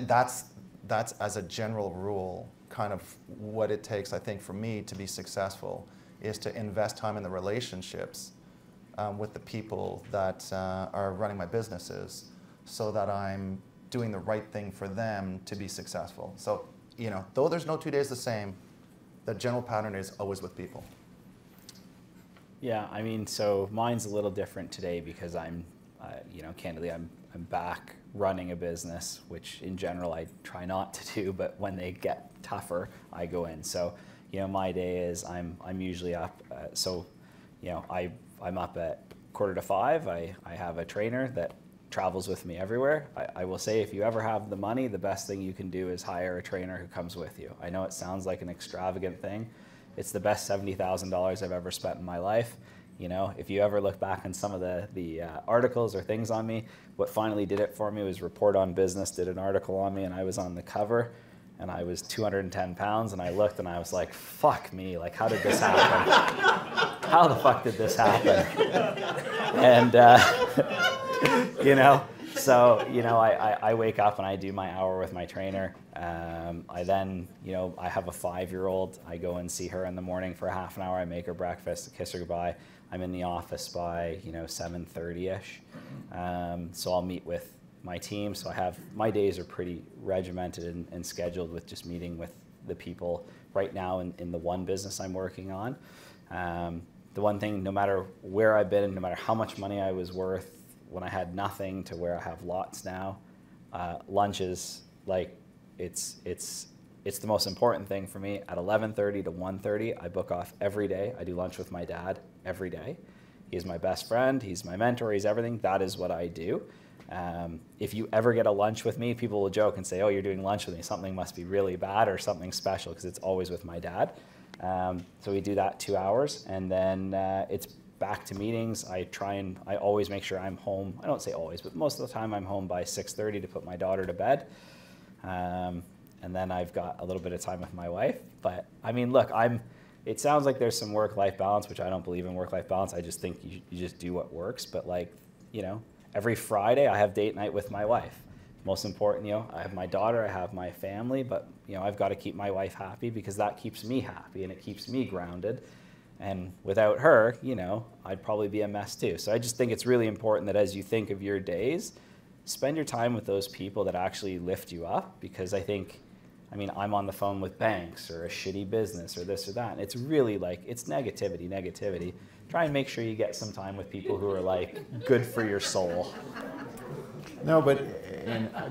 that's as a general rule, kind of what it takes, I think, for me to be successful, is to invest time in the relationships with the people that are running my businesses, so that I'm doing the right thing for them to be successful. So, though there's no 2 days the same, the general pattern is always with people. Yeah, I mean, so mine's a little different today because I'm, candidly, I'm back running a business, which in general I try not to do, but when they get tougher, I go in. So, my day is I'm usually up. I'm up at 4:45. I have a trainer that travels with me everywhere. I will say, if you ever have the money, the best thing you can do is hire a trainer who comes with you. I know it sounds like an extravagant thing. It's the best $70,000 I've ever spent in my life. If you ever look back on some of the articles or things on me, what finally did it for me was Report on Business did an article on me, and I was on the cover, and I was 210 pounds, and I looked and I was like, fuck me, like, how did this happen? How the fuck did this happen? And, so, I wake up and I do my hour with my trainer. I then, I have a 5-year-old. I go and see her in the morning for a half an hour. I make her breakfast, kiss her goodbye. I'm in the office by, 7:30-ish. So I'll meet with my team. So my days are pretty regimented and scheduled with just meeting with the people right now in the one business I'm working on. The one thing, no matter where I've been and no matter how much money I was worth when I had nothing to where I have lots now, lunch is like, it's the most important thing for me. At 11:30 to 1:30, I book off every day. I do lunch with my dad every day. He's my best friend. He's my mentor. He's everything. That is what I do. If you ever get a lunch with me, people will joke and say, oh, you're doing lunch with me. Something must be really bad or something special, because it's always with my dad. So we do that 2 hours, and then it's back to meetings. I always make sure I'm home. I don't say always, but most of the time I'm home by 6:30 to put my daughter to bed. And then I've got a little bit of time with my wife. But I mean, look, it sounds like there's some work-life balance, which I don't believe in work-life balance. I just think you just do what works. But every Friday I have date night with my wife. Most important, I have my daughter, I have my family, but I've got to keep my wife happy, because that keeps me happy and it keeps me grounded. And without her, I'd probably be a mess too. So I just think it's really important that as you think of your days, spend your time with those people that actually lift you up, because I'm on the phone with banks or a shitty business or this or that. And it's really it's negativity. Try and make sure you get some time with people who are good for your soul. No, but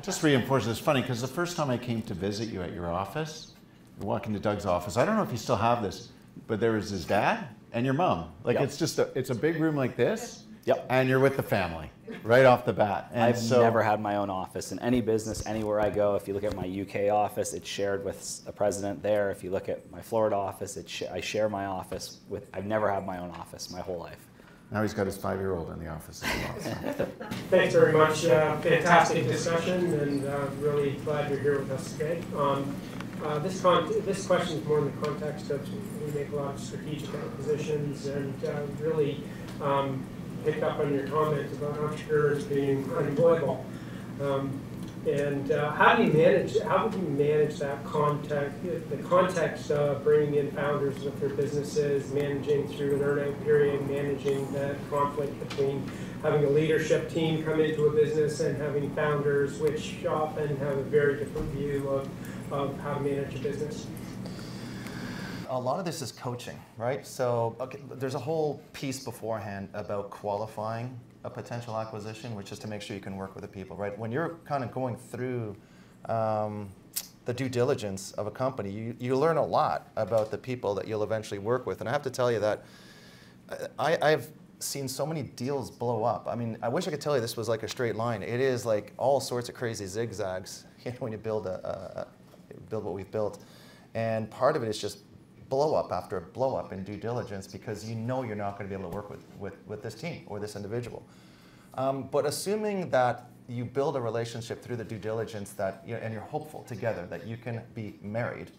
just reinforce it's funny, because the first time I came to visit you at your office, you walk into Doug's office, I don't know if you still have this, but there was his dad and your mom. Yep. It's a big room like this. Yep. And you're with the family right off the bat. And I've never had my own office in any business, anywhere I go. If you look at my UK office, it's shared with a president there. If you look at my Florida office, I share my office with, I've never had my own office my whole life. Now he's got his 5-year-old in the office as well. Thanks very much. Fantastic discussion, and really glad you're here with us today. This question is more in the context of, we make a lot of strategic acquisitions, and really picked up on your comments about entrepreneurs being unemployable. How would you manage that context, the context of bringing in founders with their businesses, managing through an earnout period, managing that conflict between having a leadership team come into a business and having founders, which often have a very different view of how to manage a business? A lot of this is coaching, right? So there's a whole piece beforehand about qualifying a potential acquisition, which is to make sure you can work with the people, right? When you're kind of going through the due diligence of a company, you learn a lot about the people that you'll eventually work with. And I have to tell you that I've seen so many deals blow up. I mean, I wish I could tell you this was like a straight line. It is like all sorts of crazy zigzags when you build build what we've built. And part of it is just blow up after blow up in due diligence because you know you're not going to be able to work with this team or this individual. But assuming that you build a relationship through the due diligence that, and you're hopeful together that you can be married,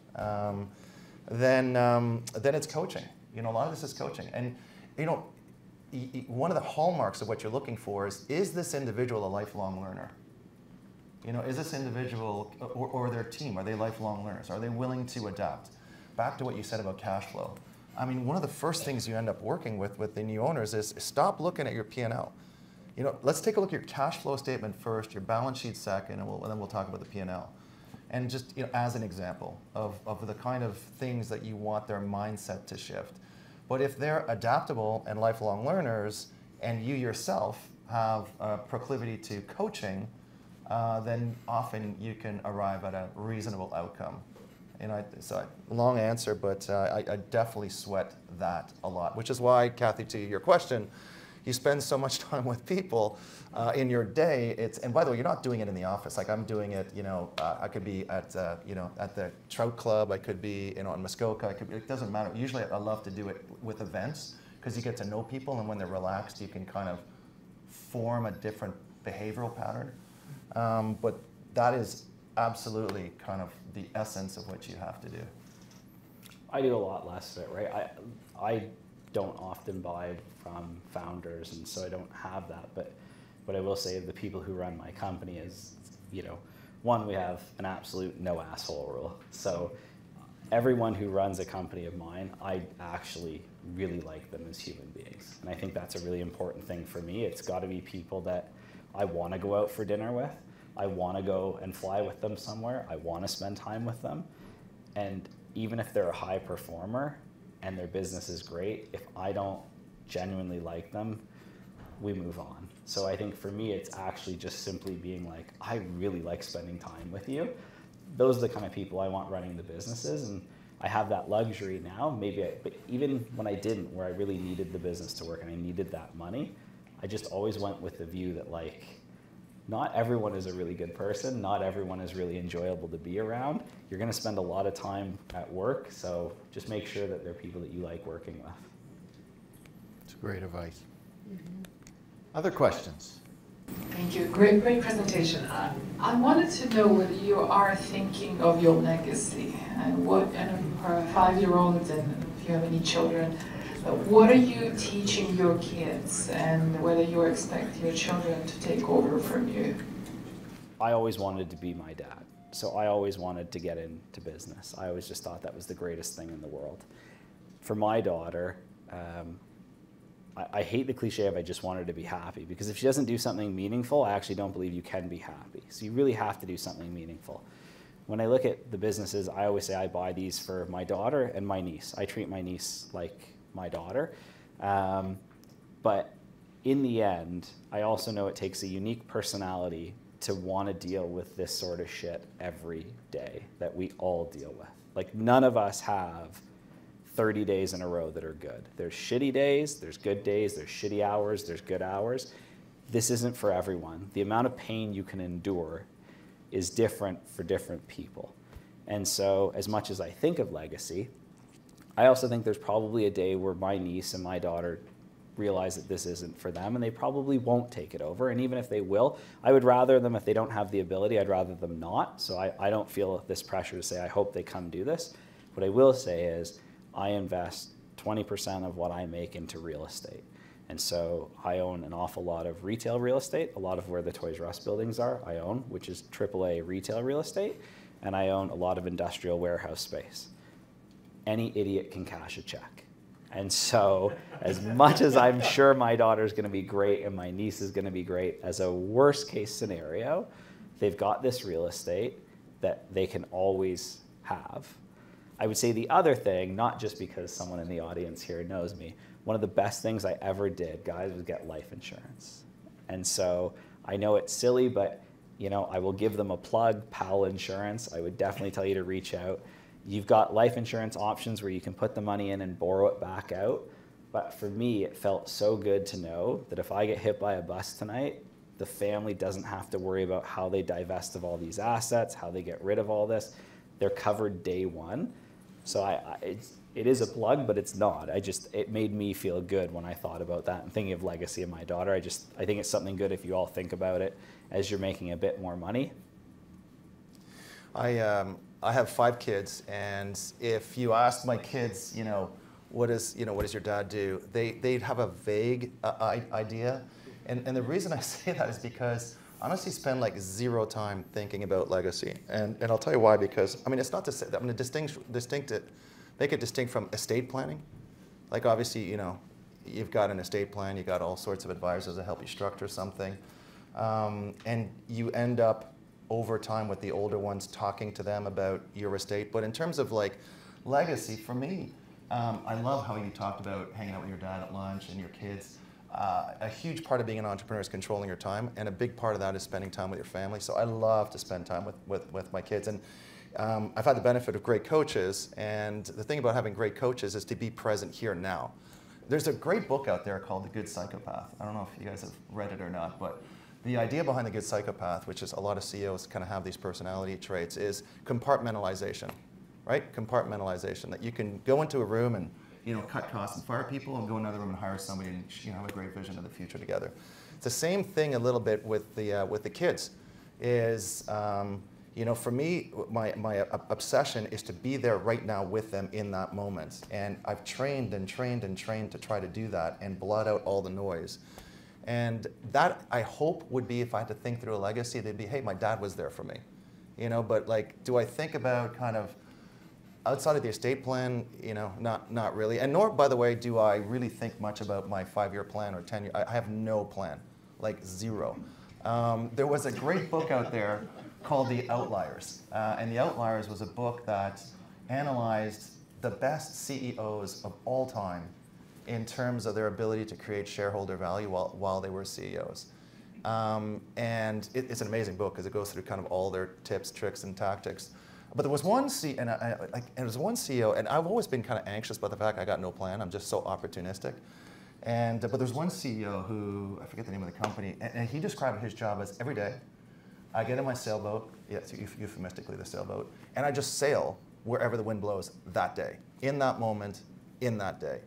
then it's coaching. A lot of this is coaching. And, one of the hallmarks of what you're looking for is this individual a lifelong learner? Is this individual or their team, are they lifelong learners? Are they willing to adapt? Back to what you said about cash flow. I mean, one of the first things you end up working with the new owners is stop looking at your P&L. Let's take a look at your cash flow statement first, your balance sheet second, and then we'll talk about the P&L. And just as an example of the kind of things that you want their mindset to shift. But if they're adaptable and lifelong learners, and you yourself have a proclivity to coaching, then often you can arrive at a reasonable outcome. So long answer, but I definitely sweat that a lot, which is why, Kathy, to your question, you spend so much time with people in your day. And by the way, you're not doing it in the office. Like I'm doing it, I could be at, at the Trout Club. I could be, in Muskoka. It doesn't matter. Usually I love to do it with events because you get to know people, and when they're relaxed, you can kind of form a different behavioral pattern. But that is absolutely kind of the essence of what you have to do. I do a lot less of it, right? I don't often buy from founders, and so I don't have that. But what I will say of the people who run my company is, one, we have an absolute no asshole rule. So everyone who runs a company of mine, I actually really like them as human beings. And I think that's a really important thing for me. It's got to be people that I want to go out for dinner with. I want to go and fly with them somewhere. I want to spend time with them. And even if they're a high performer and their business is great, if I don't genuinely like them, we move on. So I think for me, it's actually just simply being like, I really like spending time with you. Those are the kind of people I want running the businesses. And I have that luxury now, but even when I didn't, where I really needed the business to work and I needed that money, I just always went with the view that not everyone is a really good person. Not everyone is really enjoyable to be around. You're going to spend a lot of time at work, so just make sure that they're people that you like working with. It's great advice. Mm-hmm. Other questions? Thank you. Great presentation. I wanted to know whether you are thinking of your legacy and for a 5-year-old, and if you have any children, what are you teaching your kids, and whether you expect your children to take over from you? I always wanted to be my dad, so I always wanted to get into business. I always just thought that was the greatest thing in the world. For my daughter, I hate the cliche of I just want her to be happy, because if she doesn't do something meaningful, I actually don't believe you can be happy. So you really have to do something meaningful. When I look at the businesses, I always say I buy these for my daughter and my niece. I treat my niece like my daughter. But in the end, I also know it takes a unique personality to want to deal with this sort of shit every day that we all deal with. None of us have 30 days in a row that are good. There's shitty days, there's good days, there's shitty hours, there's good hours. This isn't for everyone. The amount of pain you can endure is different for different people. And so as much as I think of legacy, I also think there's probably a day where my niece and my daughter realize that this isn't for them, and they probably won't take it over. And even if they will, I would rather them, if they don't have the ability, I'd rather them not. So I don't feel this pressure to say, I hope they come do this. What I will say is, I invest 20% of what I make into real estate. And so I own an awful lot of retail real estate, a lot of where the Toys R Us buildings are, I own, which is AAA retail real estate, and I own a lot of industrial warehouse space. Any idiot can cash a check. And so as much as I'm sure my daughter's going to be great and my niece is going to be great, as a worst case scenario, they've got this real estate that they can always have. I would say the other thing, not just because someone in the audience here knows me, one of the best things I ever did, guys, was get life insurance. And so I know it's silly, but I will give them a plug, PAL Insurance. I would definitely tell you to reach out. You've got life insurance options where you can put the money in and borrow it back out. But for me, it felt so good to know that if I get hit by a bus tonight, the family doesn't have to worry about how they divest of all these assets, how they get rid of all this. They're covered day one. So it is a plug, but it's not. It made me feel good when I thought about that and thinking of legacy of my daughter. I think it's something good if you all think about it as you're making a bit more money. I have 5 kids, and if you asked my kids, what does your dad do? They'd have a vague idea, and the reason I say that is because I honestly spend like 0 time thinking about legacy, and I'll tell you why. Because it's not to say that I'm going to make it distinct from estate planning. Like obviously, you've got an estate plan, you've got all sorts of advisors that help you structure something, and you end up over time with the older ones talking to them about your estate. But in terms of like legacy, for me, I love how you talked about hanging out with your dad at lunch and your kids. A huge part of being an entrepreneur is controlling your time, and a big part of that is spending time with your family. So I love to spend time with my kids. And I've had the benefit of great coaches, and the thing about having great coaches is to be present here now. There's a great book out there called The Good Psychopath. I don't know if you guys have read it or not, but the idea behind The Good Psychopath, which is a lot of CEOs kind of have these personality traits, is compartmentalization, right? Compartmentalization, that you can go into a room and cut costs and fire people, and go in another room and hire somebody and have a great vision of the future together. It's the same thing a little bit with the kids. Is for me, my obsession is to be there right now with them in that moment, and I've trained and trained and trained to try to do that and blot out all the noise. And that, I hope, would be, if I had to think through a legacy, they'd be, hey, my dad was there for me. But like, do I think about kind of outside of the estate plan? Not really. And nor, by the way, do I really think much about my 5-year plan or 10-year. I have no plan, like 0. There was a great book out there called The Outliers. And The Outliers was a book that analyzed the best CEOs of all time in terms of their ability to create shareholder value while they were CEOs. And it's an amazing book because it goes through kind of all their tips, tricks, and tactics. But there was one CEO, and I've always been kind of anxious about the fact I got no plan. I'm just so opportunistic. But there's one CEO who, I forget the name of the company, and he described his job as every day, I get in my sailboat, euphemistically the sailboat, and I just sail wherever the wind blows that day, in that moment, in that day.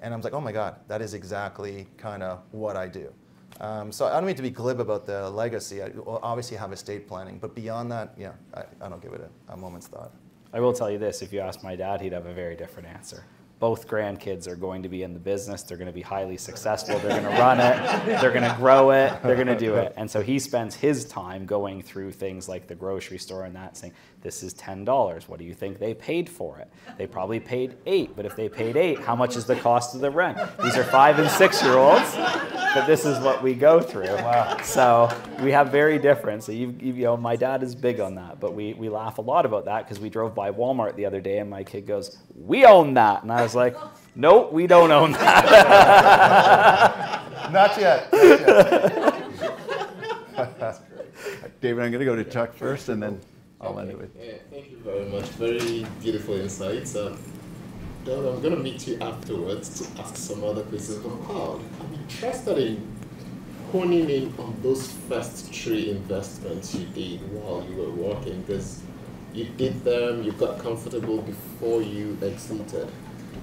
And I was like, oh my God, that is exactly kind of what I do. So I don't mean to be glib about the legacy. I obviously have estate planning, but beyond that, I don't give it a moment's thought. I will tell you this, if you asked my dad, he'd have a very different answer. Both grandkids are going to be in the business. They're going to be highly successful. They're going to run it. They're going to grow it. They're going to do it. And so he spends his time going through things like the grocery store and that, saying, this is $10. What do you think they paid for it? They probably paid $8. But if they paid $8, how much is the cost of the rent? These are 5- and 6-year-olds, but this is what we go through. Wow. So we have very different. So my dad is big on that, but we laugh a lot about that because we drove by Walmart the other day and my kid goes, we own that. And I was like, nope, we don't own that. Not yet. David, I'm going to go to Chuck first, and then I'll end it with. Thank you very much. Very beautiful insights. Don, I'm going to meet you afterwards to ask some other questions. But Paul, I'm interested in honing in on those first 3 investments you did while you were working, because you did them, you got comfortable before you exited.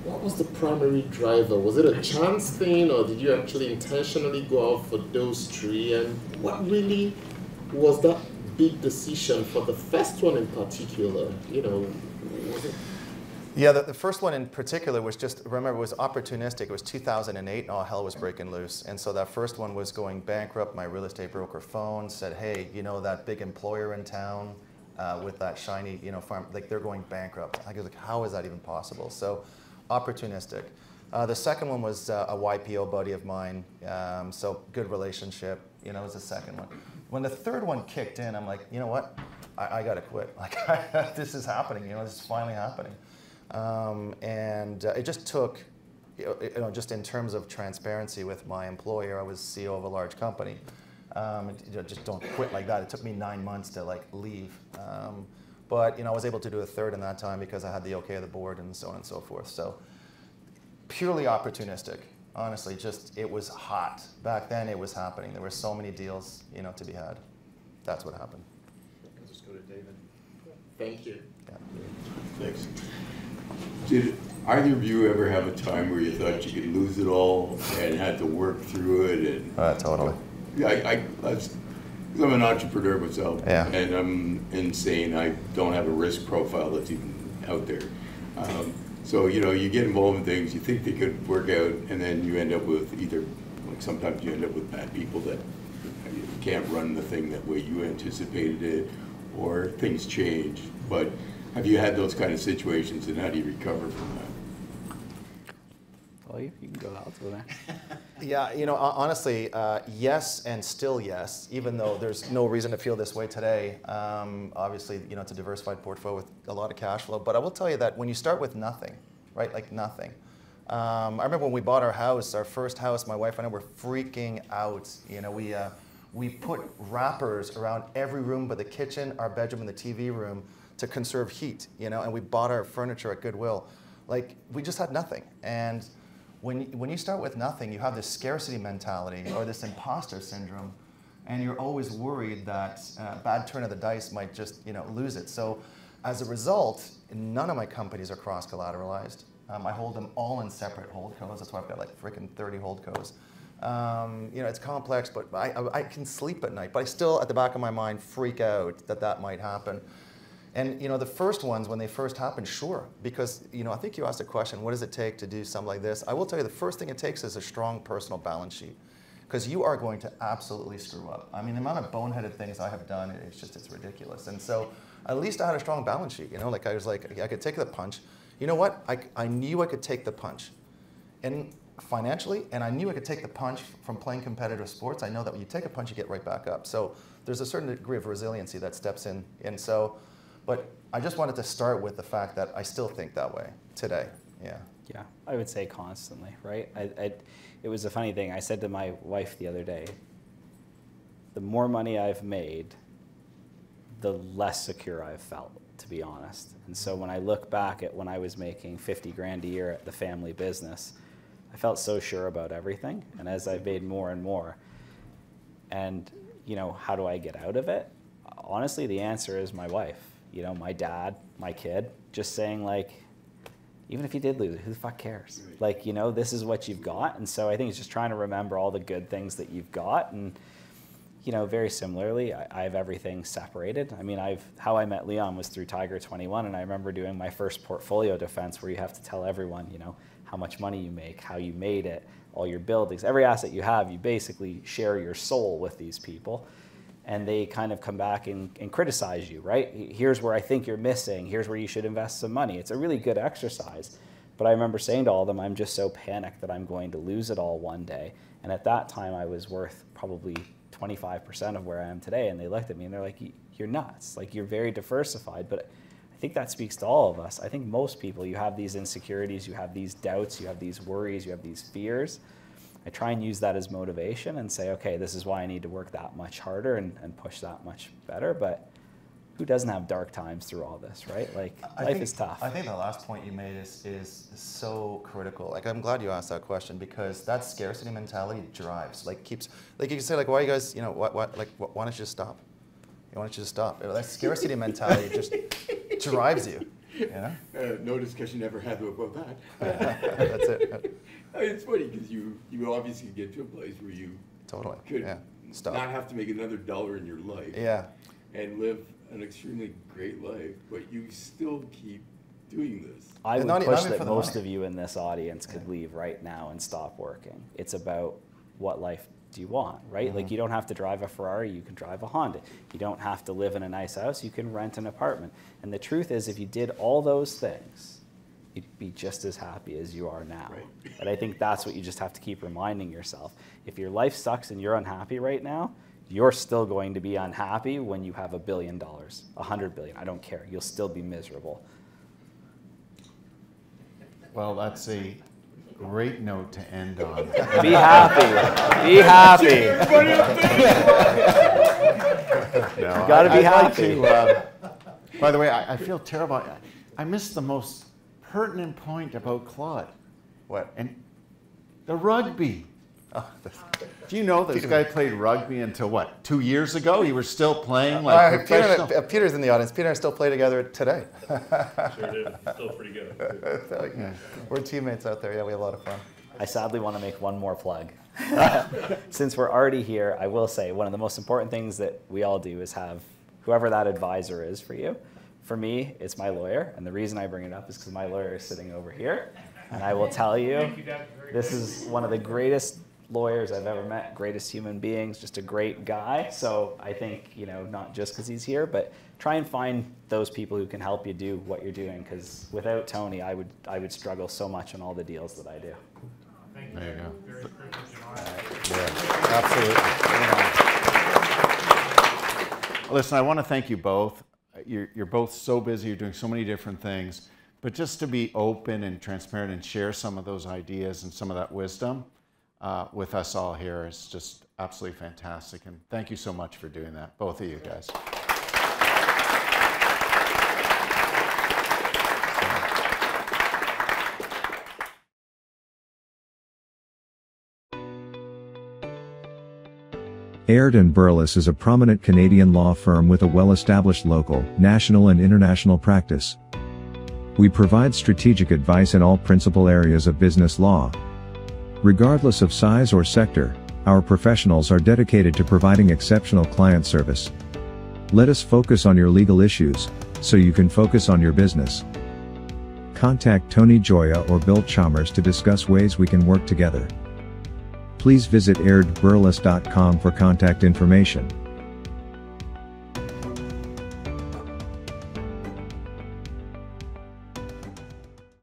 What was the primary driver? Was it a chance thing, or did you actually intentionally go out for those 3? And what really was that big decision for the first one in particular? Was it? Yeah, the first one in particular was just, remember, it was opportunistic. It was 2008, and all hell was breaking loose. And so that first one was going bankrupt. My real estate broker phoned, said, hey, that big employer in town with that shiny, farm, like they're going bankrupt. I was like, how is that even possible? So opportunistic. The second one was a YPO buddy of mine, so good relationship, was the second one. When the third one kicked in, I'm like, you know what, I gotta quit. Like, this is happening, this is finally happening. And it just took, just in terms of transparency with my employer, I was CEO of a large company. Just don't quit like that. It took me 9 months to leave. But I was able to do a third in that time because I had the okay of the board and so on and so forth. So purely opportunistic, honestly. Just, it was hot back then. It was happening. There were so many deals, to be had. That's what happened. I'll just go to David. Thank you. Yeah. Thanks. Did either of you ever have a time where you thought you could lose it all and had to work through it? And Totally. I'm an entrepreneur myself, Yeah. and I'm insane. I don't have a risk profile that's even out there. So, you know, you get involved in things, you think they could work out, and then you end up with either, like sometimes you end up with bad people that can't run the thing that way you anticipated it, or things change. But have you had those kind of situations, and how do you recover from that? Well, you can go out to that. Yeah, you know, honestly, yes and still yes, even though there's no reason to feel this way today. Obviously, you know, it's a diversified portfolio with a lot of cash flow. But I will tell you that when you start with nothing, right, like nothing. I remember when we bought our house, our first house, my wife and I were freaking out. You know, we put wrappers around every room but the kitchen, our bedroom, and the TV room to conserve heat, you know, and we bought our furniture at Goodwill. Like, we just had nothing. And when you start with nothing, you have this scarcity mentality or this imposter syndrome, and you're always worried that a bad turn of the dice might just, you know, lose it. So as a result, none of my companies are cross-collateralized. I hold them all in separate holdcos. That's why I've got like freaking 30 holdcos. You know, it's complex, but I can sleep at night. But I still, at the back of my mind, freak out that might happen. And you know, the first ones, when they first happened, sure, because you know, I think you asked a question, what does it take to do something like this? I will tell you, the first thing it takes is a strong personal balance sheet, because you are going to absolutely screw up. I mean, the amount of boneheaded things I have done, it's ridiculous. And so, at least I had a strong balance sheet. You know, like I was like, I could take the punch. You know what? I knew I could take the punch, and financially, and I knew I could take the punch from playing competitive sports. I know that when you take a punch, you get right back up. So there's a certain degree of resiliency that steps in, and so. But I just wanted to start with the fact that I still think that way today. Yeah. Yeah, I would say constantly, right? It was a funny thing. I said to my wife the other day, the more money I've made, the less secure I've felt, to be honest. And so when I look back at when I was making 50 grand a year at the family business, I felt so sure about everything. And as I've made more and more, and you know, how do I get out of it? Honestly, the answer is my wife. You know, my dad, my kid, just saying like, even if you did lose it, who the fuck cares? Like, you know, this is what you've got. And so I think it's just trying to remember all the good things that you've got. And, you know, very similarly, I have everything separated. I mean, how I met Leon was through Tiger 21. And I remember doing my first portfolio defense where you have to tell everyone, you know, how much money you make, how you made it, all your buildings, every asset you have, you basically share your soul with these people. And they kind of come back and criticize you, right? Here's where I think you're missing. Here's where you should invest some money. It's a really good exercise. But I remember saying to all of them, I'm just so panicked that I'm going to lose it all one day. And at that time, I was worth probably 25% of where I am today. And they looked at me and they're like, you're nuts. Like, you're very diversified. But I think that speaks to all of us. I think most people, you have these insecurities, you have these doubts, you have these worries, you have these fears. I try and use that as motivation and say, okay, this is why I need to work that much harder and push that much better. But who doesn't have dark times through all this, right? Like, life is tough. I think the last point you made is so critical. Like, I'm glad you asked that question, because that scarcity mentality drives, like, keeps, like, you can say, like, why you guys, you know, why don't you just stop? Why don't you just stop? That scarcity mentality just drives you. You know? No discussion ever had about that. That's it. It's funny because you obviously get to a place where you totally could stop. Not have to make another dollar in your life. Yeah. And live an extremely great life, but you still keep doing this. I would push that most of you in this audience could leave right now and stop working. It's about what life do you want, right? Mm-hmm. Like, you don't have to drive a Ferrari, you can drive a Honda. You don't have to live in a nice house, you can rent an apartment. And the truth is, if you did all those things, you'd be just as happy as you are now. Right. And I think that's what you just have to keep reminding yourself. If your life sucks and you're unhappy right now, you're still going to be unhappy when you have $1 billion, $100 billion, I don't care. You'll still be miserable. Well, that's a great note to end on. Be happy. Be happy. No, you gotta be happy. By the way, I feel terrible. I missed the most pertinent point about Claude. What? And the rugby. Do you know this guy played rugby until what, 2 years ago? You were still playing like professional? Peter's in the audience. Peter and I still play together today. Sure did. Still pretty good. We're teammates out there. Yeah, we have a lot of fun. I sadly want to make one more plug. Since we're already here, I will say one of the most important things that we all do is have whoever that advisor is for you. For me, it's my lawyer, and the reason I bring it up is because my lawyer is sitting over here, and I will tell you, this is one of the greatest lawyers I've ever met, greatest human beings, just a great guy. So I think, you know, not just because he's here, but try and find those people who can help you do what you're doing, because without Tony, I would struggle so much on all the deals that I do. Thank you. There you go. Very privileged and honored. Yeah, absolutely. Listen, I want to thank you both. You're both so busy, you're doing so many different things, but just to be open and transparent and share some of those ideas and some of that wisdom with us all here is just absolutely fantastic. And thank you so much for doing that, both of you guys. Aird & Burles is a prominent Canadian law firm with a well-established local, national and international practice. We provide strategic advice in all principal areas of business law. Regardless of size or sector, our professionals are dedicated to providing exceptional client service. Let us focus on your legal issues, so you can focus on your business. Contact Tony Joya or Bill Chalmers to discuss ways we can work together. Please visit airdburles.com for contact information.